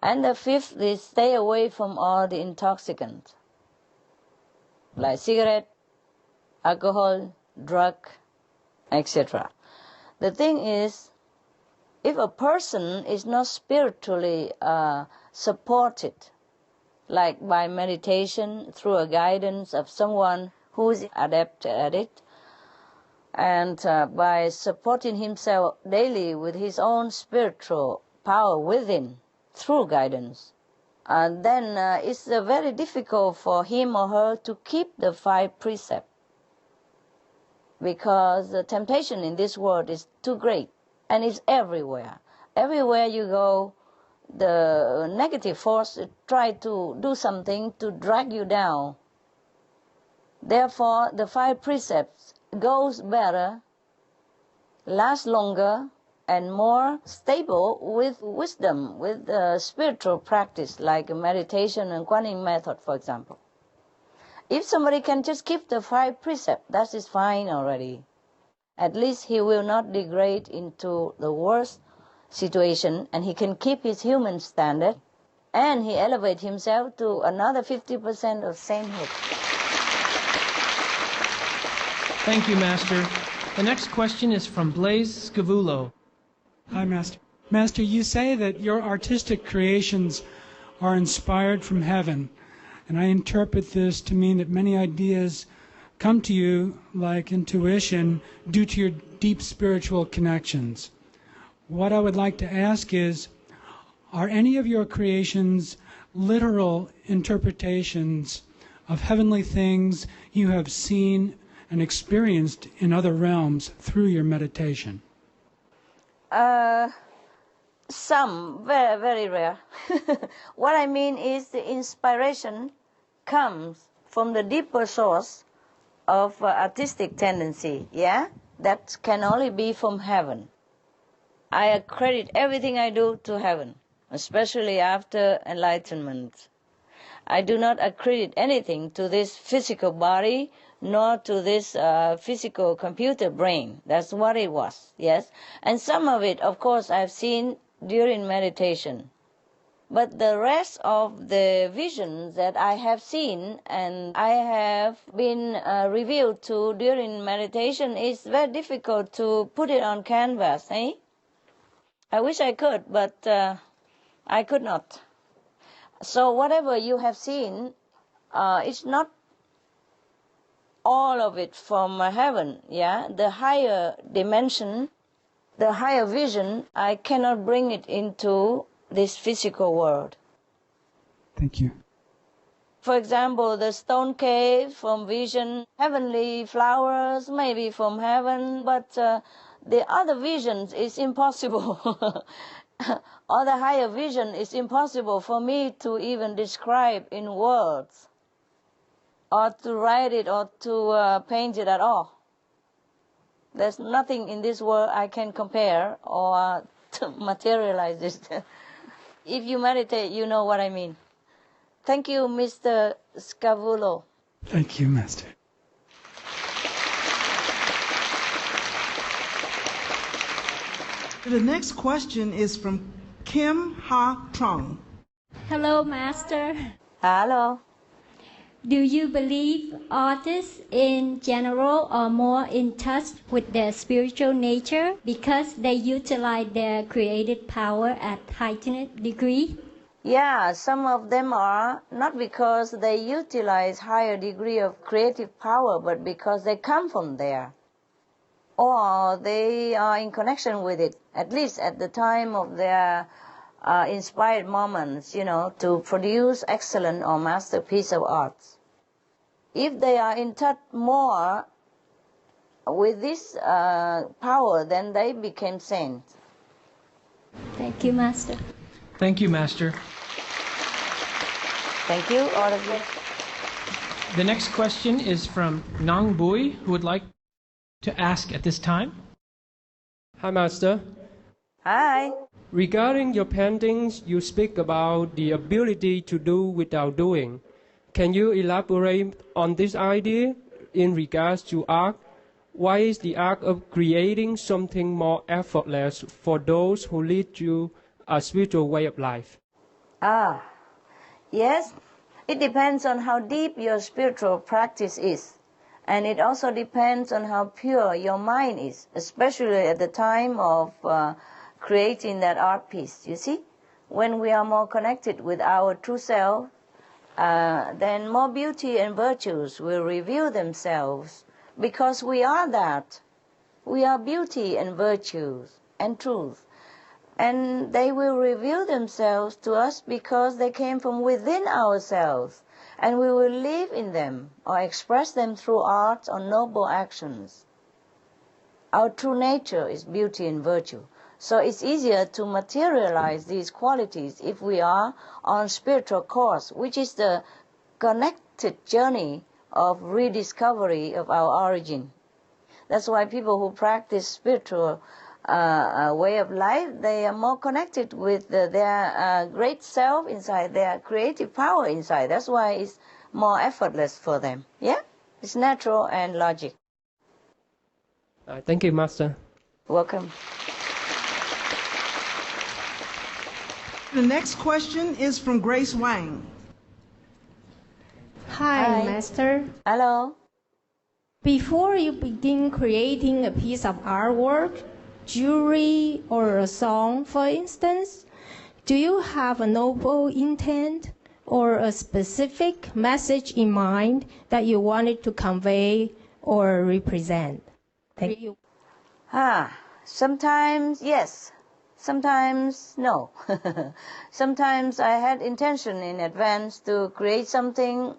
And the fifth is stay away from all the intoxicants, like cigarette, alcohol, drug, etc. The thing is, if a person is not spiritually supported, like by meditation through a guidance of someone who is adept at it, and by supporting himself daily with his own spiritual power within through guidance, then it's very difficult for him or her to keep the 5 precepts, because the temptation in this world is too great, and it's everywhere. Everywhere you go, the negative force try to do something to drag you down. Therefore, the 5 precepts goes better, lasts longer, and more stable with wisdom, with spiritual practice like meditation and Kuan method, for example. If somebody can just keep the 5 precepts, that is fine already. At least he will not degrade into the worst situation, and he can keep his human standard, and he elevate himself to another 50% of sainthood. Thank you, Master. The next question is from Blaise Scavulo. Hi, Master. Master, you say that your artistic creations are inspired from heaven, and I interpret this to mean that many ideas come to you like intuition due to your deep spiritual connections. What I would like to ask is, are any of your creations literal interpretations of heavenly things you have seen and experienced in other realms through your meditation? Some, very, very rare. What I mean is the inspiration comes from the deeper source of artistic tendency, yeah? That can only be from heaven. I accredit everything I do to heaven, especially after enlightenment. I do not accredit anything to this physical body, nor to this physical computer brain. That's what it was, yes? And some of it, of course, I've seen during meditation. But the rest of the visions that I have seen and I have been revealed to during meditation is very difficult to put it on canvas, eh? I wish I could, but I could not. So whatever you have seen, it's not all of it from heaven, yeah? The higher dimension, the higher vision, I cannot bring it into this physical world. Thank you. For example, the stone cave from vision, heavenly flowers, maybe from heaven, but the other visions is impossible. Or the higher vision is impossible for me to even describe in words, or to write it, or to paint it at all. There's nothing in this world I can compare or to materialize it. If you meditate, you know what I mean. Thank you, Mr. Scavulo. Thank you, Master. The next question is from Kim Ha Trung. Hello, Master. Hello. Do you believe artists in general are more in touch with their spiritual nature because they utilize their creative power at heightened degree? Yeah, some of them are, not because they utilize higher degree of creative power, but because they come from there. Or they are in connection with it, at least at the time of their inspired moments, you know, to produce excellent or masterpiece of arts. If they are in touch more with this power, then they became saints. Thank you, Master. Thank you, Master. Thank you, all of you. The next question is from Nang Bui, who would like to ask at this time. Hi, Master. Hi. Regarding your paintings, you speak about the ability to do without doing. Can you elaborate on this idea in regards to art? Why is the art of creating something more effortless for those who lead to a spiritual way of life? Yes, it depends on how deep your spiritual practice is. And it also depends on how pure your mind is, especially at the time of creating that art piece. You see, when we are more connected with our true self, then more beauty and virtues will reveal themselves, because we are that. We are beauty and virtues and truth. And they will reveal themselves to us because they came from within ourselves, and we will live in them or express them through art or noble actions. Our true nature is beauty and virtue. So it's easier to materialize these qualities if we are on spiritual course, which is the connected journey of rediscovery of our origin. That's why people who practice spiritual way of life, they are more connected with their great self inside, their creative power inside. That's why it's more effortless for them. Yeah? It's natural and logic. Thank you, Master. Welcome. The next question is from Grace Wang. Hi, Master. Hello. Before you begin creating a piece of artwork, jewelry, or a song, for instance, do you have a noble intent or a specific message in mind that you wanted to convey or represent? Thank you. Sometimes yes, sometimes no. Sometimes I had intention in advance to create something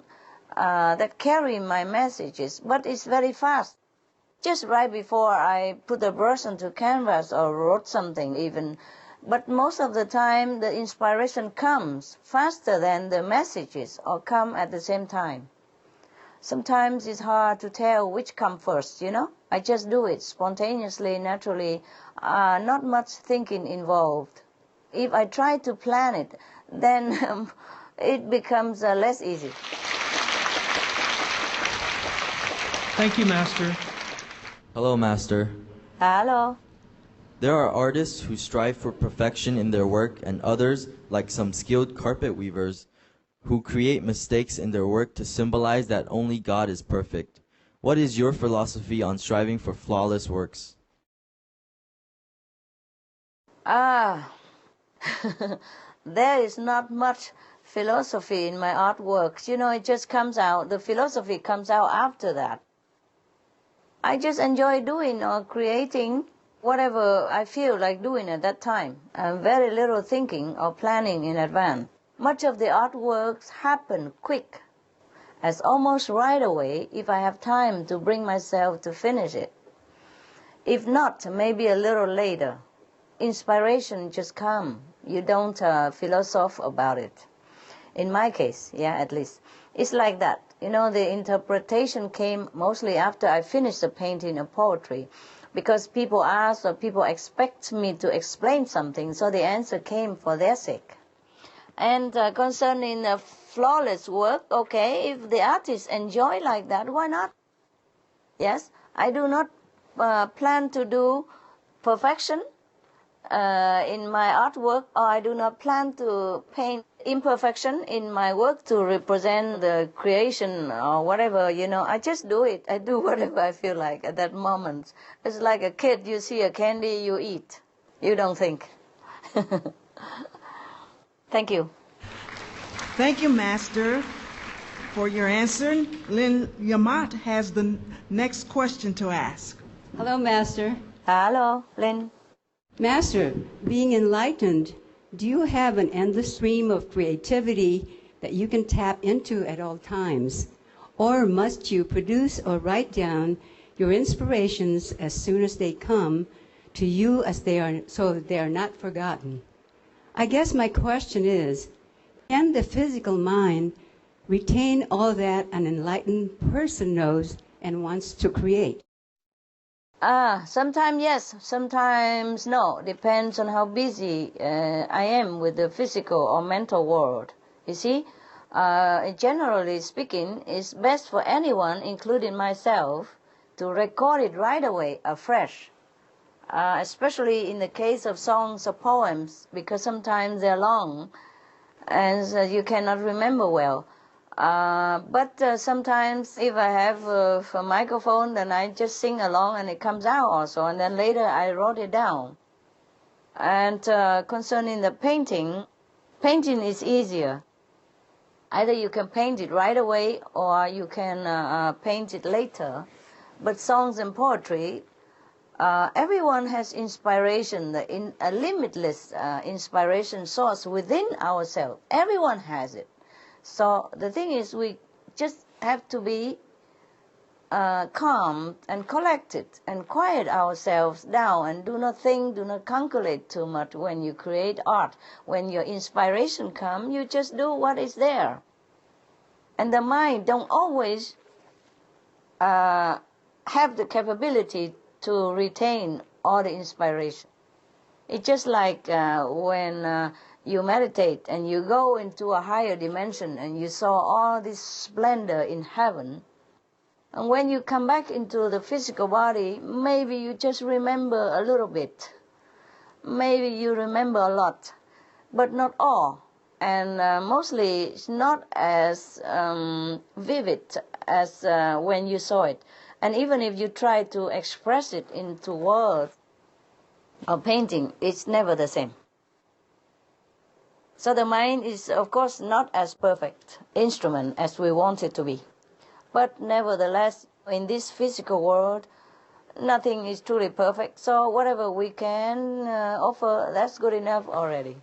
that carry my messages, but it's very fast. Just right before I put the brush onto canvas or wrote something even. But most of the time the inspiration comes faster than the messages or come at the same time. Sometimes it's hard to tell which comes first, you know. I just do it spontaneously, naturally, not much thinking involved. If I try to plan it, then it becomes less easy. Thank you, Master. Hello, Master. Hello. There are artists who strive for perfection in their work, and others, like some skilled carpet weavers, who create mistakes in their work to symbolize that only God is perfect. What is your philosophy on striving for flawless works? There is not much philosophy in my artworks. You know, it just comes out, the philosophy comes out after that. I just enjoy doing or creating whatever I feel like doing at that time. Very little thinking or planning in advance. Much of the artworks happen quick, as almost right away if I have time to bring myself to finish it. If not, maybe a little later. Inspiration just comes. You don't philosophize about it. In my case, yeah, at least. It's like that. You know, the interpretation came mostly after I finished the painting of poetry, because people ask or people expect me to explain something, so the answer came for their sake. And concerning flawless work, okay, if the artists enjoy like that, why not? Yes, I do not plan to do perfection in my artwork, or I do not plan to paint imperfection in my work to represent the creation or whatever, you know. I just do it. I do whatever I feel like at that moment. It's like a kid, you see a candy, you eat. You don't think. Thank you. Thank you, Master, for your answer. Lynn Yamat has the next question to ask. Hello, Master. Hello, Lynn. Master, being enlightened, do you have an endless stream of creativity that you can tap into at all times? Or must you produce or write down your inspirations as soon as they come to you, as they are, so that they are not forgotten? I guess my question is, can the physical mind retain all that an enlightened person knows and wants to create? Sometimes yes, sometimes no. Depends on how busy I am with the physical or mental world. You see, generally speaking, it's best for anyone, including myself, to record it right away, afresh. Especially in the case of songs or poems, because sometimes they're long and you cannot remember well. But sometimes if I have a microphone, then I just sing along and it comes out also, and then later I wrote it down. And concerning the painting is easier. Either you can paint it right away or you can paint it later. But songs and poetry, everyone has inspiration, a limitless inspiration source within ourselves. Everyone has it. So the thing is, we just have to be calm and collected and quiet ourselves down and do not think, do not calculate too much when you create art. When your inspiration comes, you just do what is there. And the mind don't always have the capability to retain all the inspiration. It's just like when you meditate and you go into a higher dimension and you saw all this splendor in heaven. And when you come back into the physical body, maybe you just remember a little bit. Maybe you remember a lot, but not all. And mostly it's not as vivid as when you saw it. And even if you try to express it into words or painting, it's never the same. So the mind is, of course, not as perfect instrument as we want it to be. But nevertheless, in this physical world, nothing is truly perfect. So whatever we can offer, that's good enough already.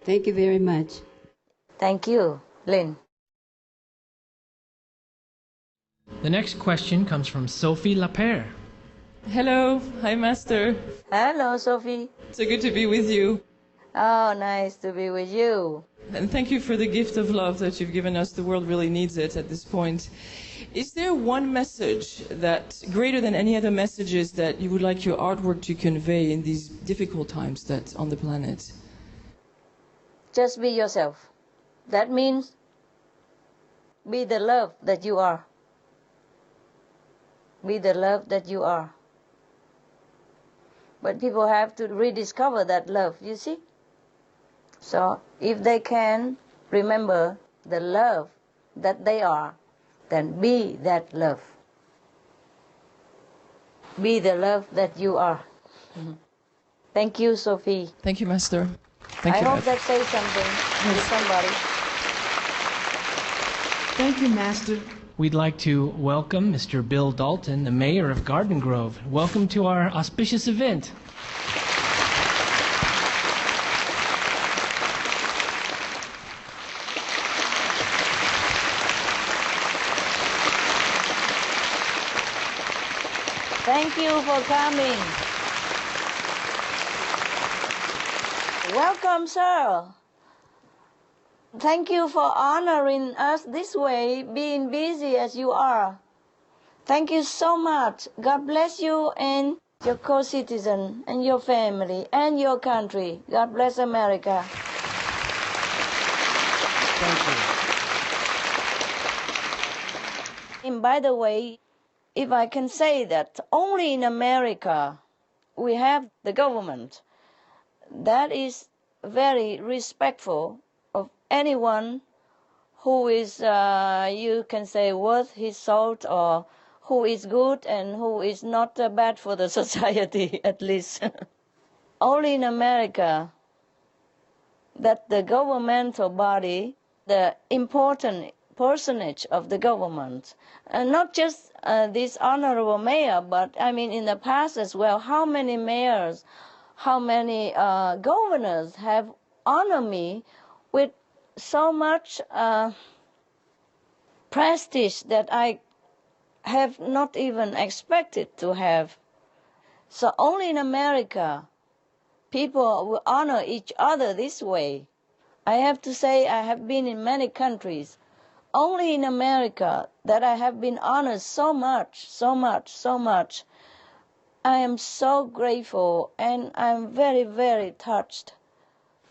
Thank you very much. Thank you, Lynn. The next question comes from Sophie Lapere. Hello. Hi, Master. Hello, Sophie. So good to be with you. Oh, nice to be with you. And thank you for the gift of love that you've given us. The world really needs it at this point. Is there one message that, greater than any other messages, that you would like your artwork to convey in these difficult times that on the planet? Just be yourself. That means be the love that you are. Be the love that you are. But people have to rediscover that love, you see? So if they can remember the love that they are, then be that love. Be the love that you are. Thank you, Sophie. Thank you, Master. Thank I you. hope that says something to somebody. Thank you, Master. We'd like to welcome Mr. Bill Dalton, the mayor of Garden Grove. Welcome to our auspicious event. Thank you for coming. Welcome, sir. Thank you for honoring us this way, being busy as you are. Thank you so much. God bless you and your co-citizen and your family and your country. God bless America. Thank you. And by the way, if I can say that only in America we have the government that is very respectful of anyone who is, you can say, worth his salt, or who is good and who is not bad for the society, at least. Only in America that the governmental body, the important personage of the government, and not just this honorable mayor, but I mean in the past as well, how many mayors, how many governors have honored me with so much prestige that I have not even expected to have. So only in America people will honor each other this way. I have to say I have been in many countries, only in America that I have been honored so much, so much, so much. I am so grateful and I'm very, very touched.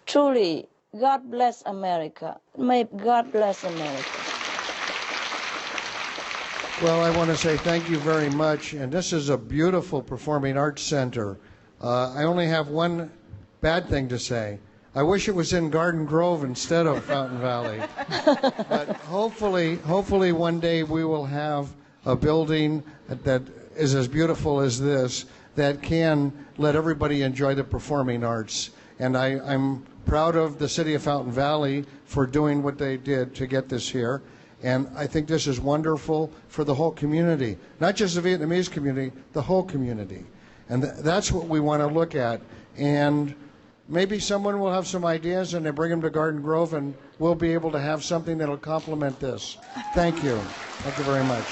Truly, God bless America. May God bless America. Well, I want to say thank you very much. And this is a beautiful performing arts center. I only have one bad thing to say. I wish it was in Garden Grove instead of Fountain Valley. But hopefully one day we will have a building that is as beautiful as this that can let everybody enjoy the performing arts. And I'm proud of the city of Fountain Valley for doing what they did to get this here. And I think this is wonderful for the whole community, not just the Vietnamese community, the whole community. And that's what we want to look at. And maybe someone will have some ideas and they bring them to Garden Grove and we'll be able to have something that'll complement this. Thank you. Thank you very much.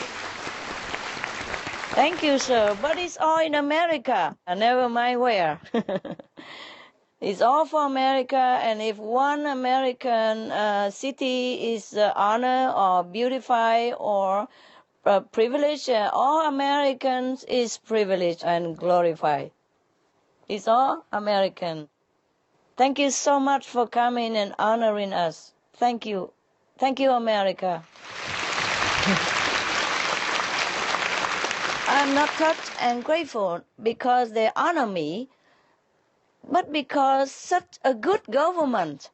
Thank you, sir. But it's all in America. Never mind where. It's all for America, and if one American city is honored or beautified or privileged, all Americans is privileged and glorified. It's all American. Thank you so much for coming and honoring us. Thank you. Thank you, America. I'm not touched and grateful because they honor me, but because such a good government.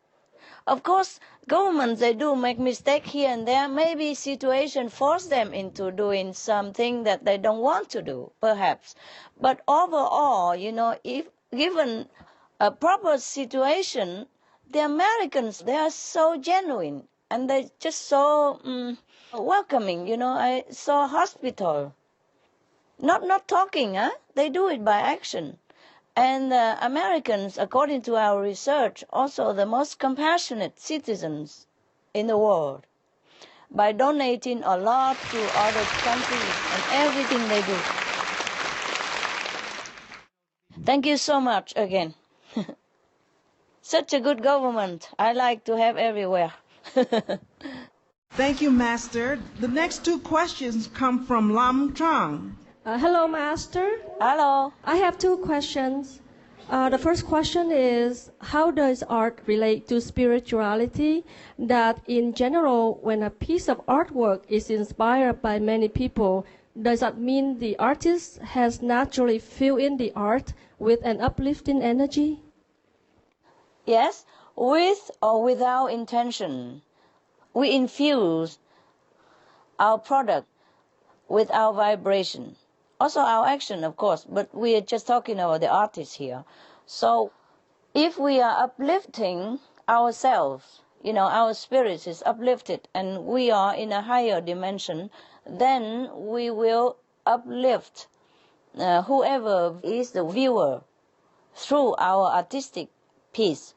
Of course, governments, they do make mistakes here and there. Maybe situation force them into doing something that they don't want to do, perhaps. But overall, if given a proper situation, the Americans, they are so genuine and they're just so welcoming. I saw a hospital. Not talking, they do it by action. And Americans, according to our research, also the most compassionate citizens in the world by donating a lot to other countries and everything they do. Thank you so much again. Such a good government I like to have everywhere. Thank you, Master. The next two questions come from Lam Trang. Hello, Master. Hello. I have two questions. The first question is, how does art relate to spirituality? That in general, when a piece of artwork is inspired by many people, does that mean the artist has naturally filled in the art with an uplifting energy? Yes, with or without intention, we infuse our product with our vibration. Also our action, of course, but we are just talking about the artist here. So if we are uplifting ourselves, our spirit is uplifted and we are in a higher dimension, then we will uplift whoever is the viewer through our artistic piece.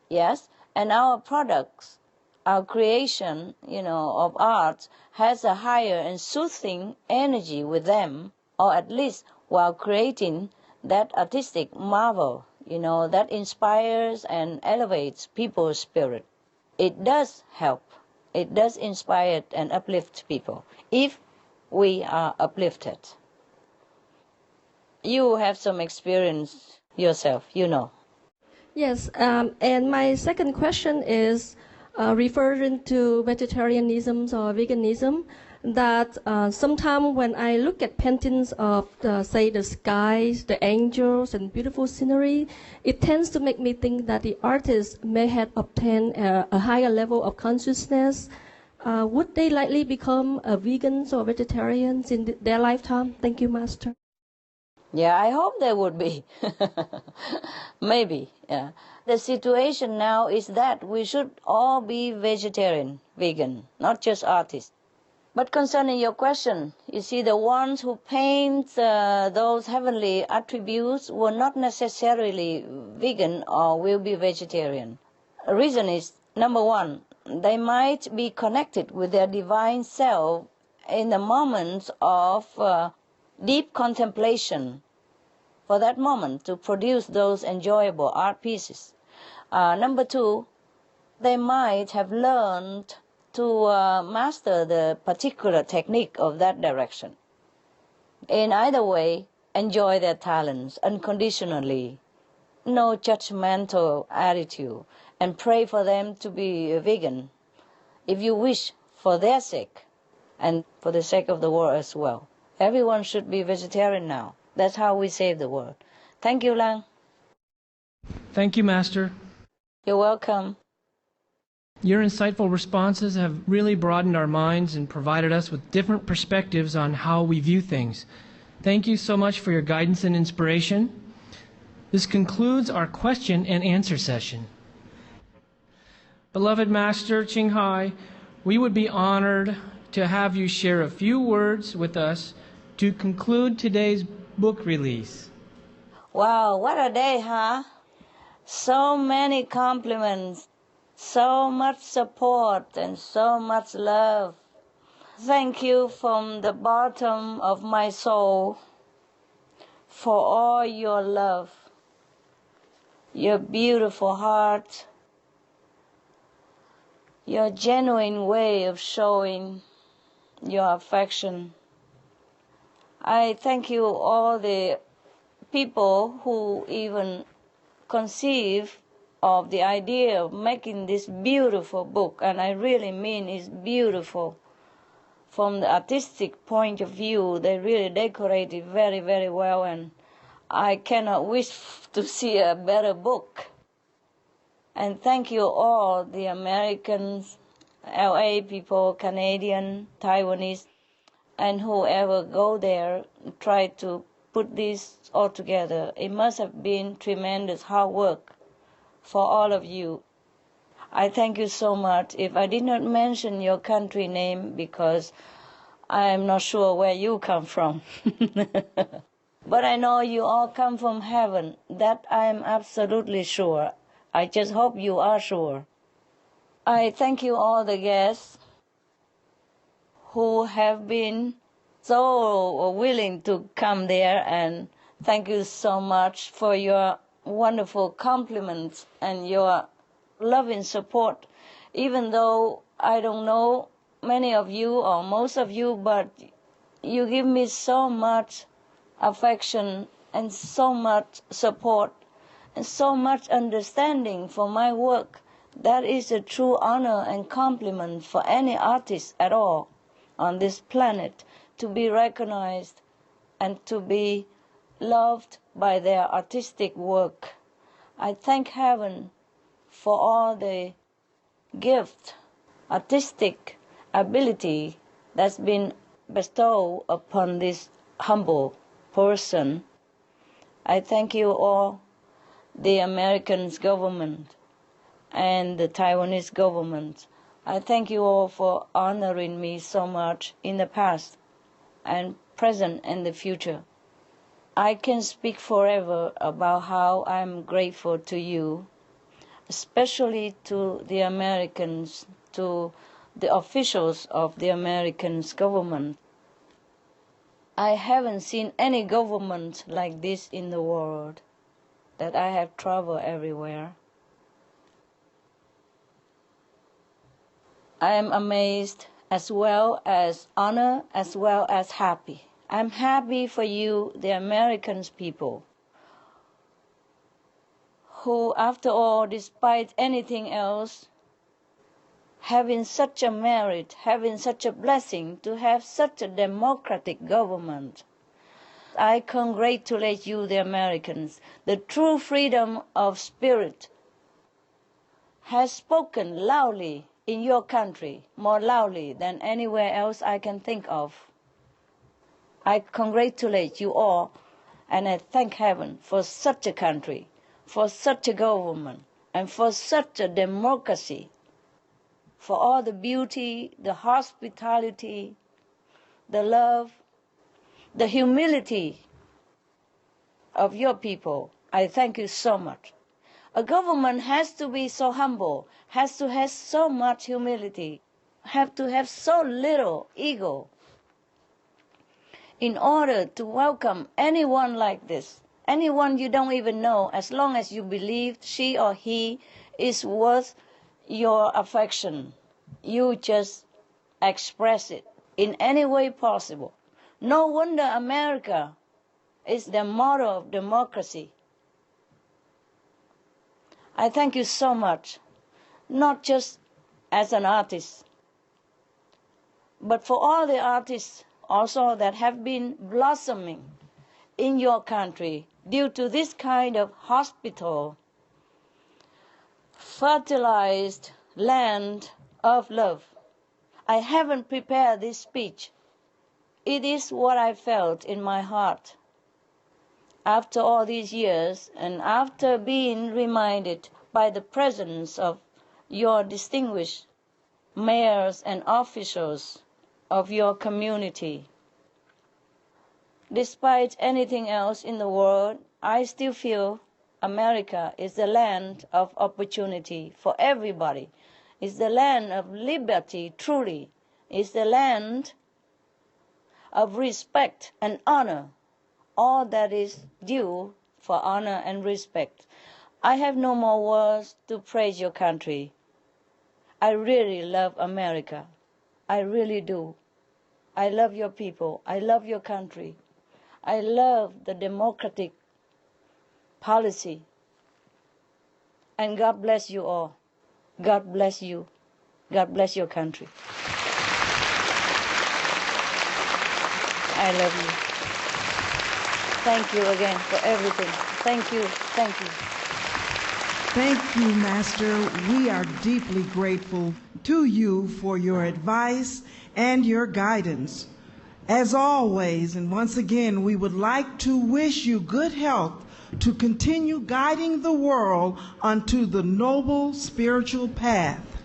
Yes, and our products, our creation, of art has a higher and soothing energy with them, or at least while creating that artistic marvel, that inspires and elevates people's spirit. It does help. It does inspire and uplift people if we are uplifted. You have some experience yourself, Yes, and my second question is referring to vegetarianism or veganism, that sometimes when I look at paintings of, say, the skies, the angels, and beautiful scenery, it tends to make me think that the artist may have obtained a higher level of consciousness. Would they likely become vegans or vegetarians in their lifetime? Thank you, Master. Yeah, I hope they would be. Maybe, yeah. The situation now is that we should all be vegetarian, vegan, not just artists. But concerning your question, you see, the ones who paint those heavenly attributes were not necessarily vegan or will be vegetarian. The reason is, number one, they might be connected with their divine self in the moments of deep contemplation for that moment to produce those enjoyable art pieces. Number two, they might have learned to master the particular technique of that direction. In either way, enjoy their talents unconditionally, no judgmental attitude, and pray for them to be vegan if you wish, for their sake and for the sake of the world as well. Everyone should be vegetarian now. That's how we save the world. Thank you, Lang. Thank you, Master. You're welcome. Your insightful responses have really broadened our minds and provided us with different perspectives on how we view things. Thank you so much for your guidance and inspiration. This concludes our question and answer session. Beloved Master Ching Hai, we would be honored to have you share a few words with us to conclude today's book release. Wow, what a day, huh? So many compliments, so much support, and so much love. Thank you from the bottom of my soul for all your love, your beautiful heart, your genuine way of showing your affection. I thank you all the people who even conceive of the idea of making this beautiful book, and I really mean it's beautiful. From the artistic point of view, they really decorate it very, very well, and I cannot wish to see a better book. And thank you all, the Americans, LA people, Canadian, Taiwanese, and whoever go there try to put this all together. It must have been tremendous hard work for all of you. I thank you so much. If I did not mention your country name, because I am not sure where you come from. But I know you all come from heaven. That I am absolutely sure. I just hope you are sure. I thank you all the guests who have been so willing to come there, and thank you so much for your wonderful compliments and your loving support. Even though I don't know many of you or most of you, but you give me so much affection and so much support and so much understanding for my work. That is a true honor and compliment for any artist at all on this planet, to be recognized and to be loved by their artistic work. I thank heaven for all the gift, artistic ability that's been bestowed upon this humble person. I thank you all, the American government and the Taiwanese government. I thank you all for honoring me so much in the past and present and the future. I can speak forever about how I'm grateful to you, especially to the Americans, to the officials of the American government. I haven't seen any government like this in the world, that I have traveled everywhere. I am amazed as well as honored as well as happy. I'm happy for you, the American people, who, after all, despite anything else, having such a merit, having such a blessing to have such a democratic government. I congratulate you, the Americans. The true freedom of spirit has spoken loudly in your country, more loudly than anywhere else I can think of. I congratulate you all, and I thank heaven for such a country, for such a government, and for such a democracy, for all the beauty, the hospitality, the love, the humility of your people. I thank you so much. A government has to be so humble, has to have so much humility, have to have so little ego in order to welcome anyone like this, anyone you don't even know, as long as you believe she or he is worth your affection you just express it in any way possible. No wonder America is the model of democracy. I thank you so much, not just as an artist, but for all the artists also that have been blossoming in your country due to this kind of hospital, fertilized land of love. I haven't prepared this speech. It is what I felt in my heart. After all these years, and after being reminded by the presence of your distinguished mayors and officials of your community, despite anything else in the world, I still feel America is the land of opportunity for everybody. It's the land of liberty, truly. It's the land of respect and honor, all that is due for honor and respect. I have no more words to praise your country. I really love America. I really do. I love your people. I love your country. I love the democratic policy. And God bless you all. God bless you. God bless your country. I love you. Thank you again for everything. Thank you. Thank you. Thank you, Master. We are deeply grateful to you for your advice and your guidance. As always, and once again, we would like to wish you good health to continue guiding the world onto the noble spiritual path.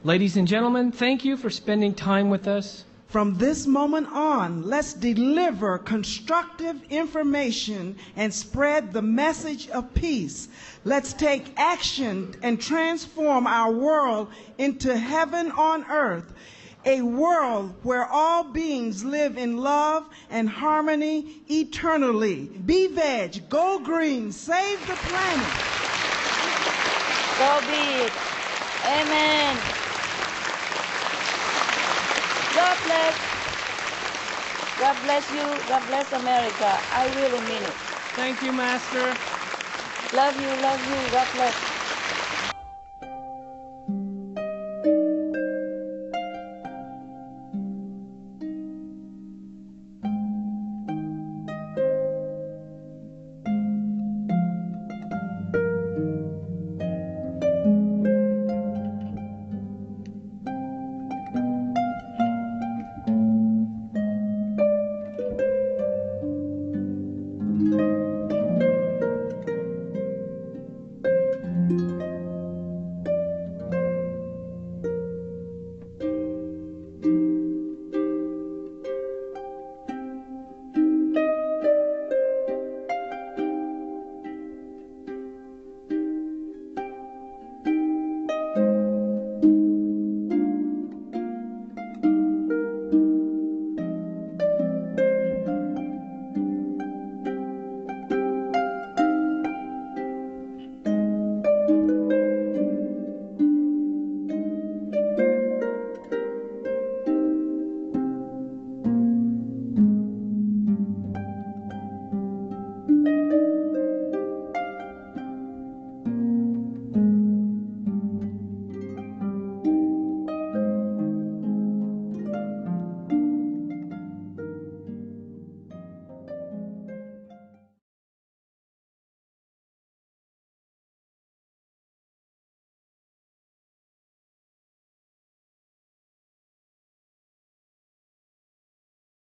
Ladies and gentlemen, thank you for spending time with us. From this moment on, let's deliver constructive information and spread the message of peace. Let's take action and transform our world into heaven on earth, a world where all beings live in love and harmony eternally. Be veg, go green, save the planet. So be it. Amen. God bless. God bless you. God bless America. I really mean it. Thank you, Master. Love you. Love you. God bless.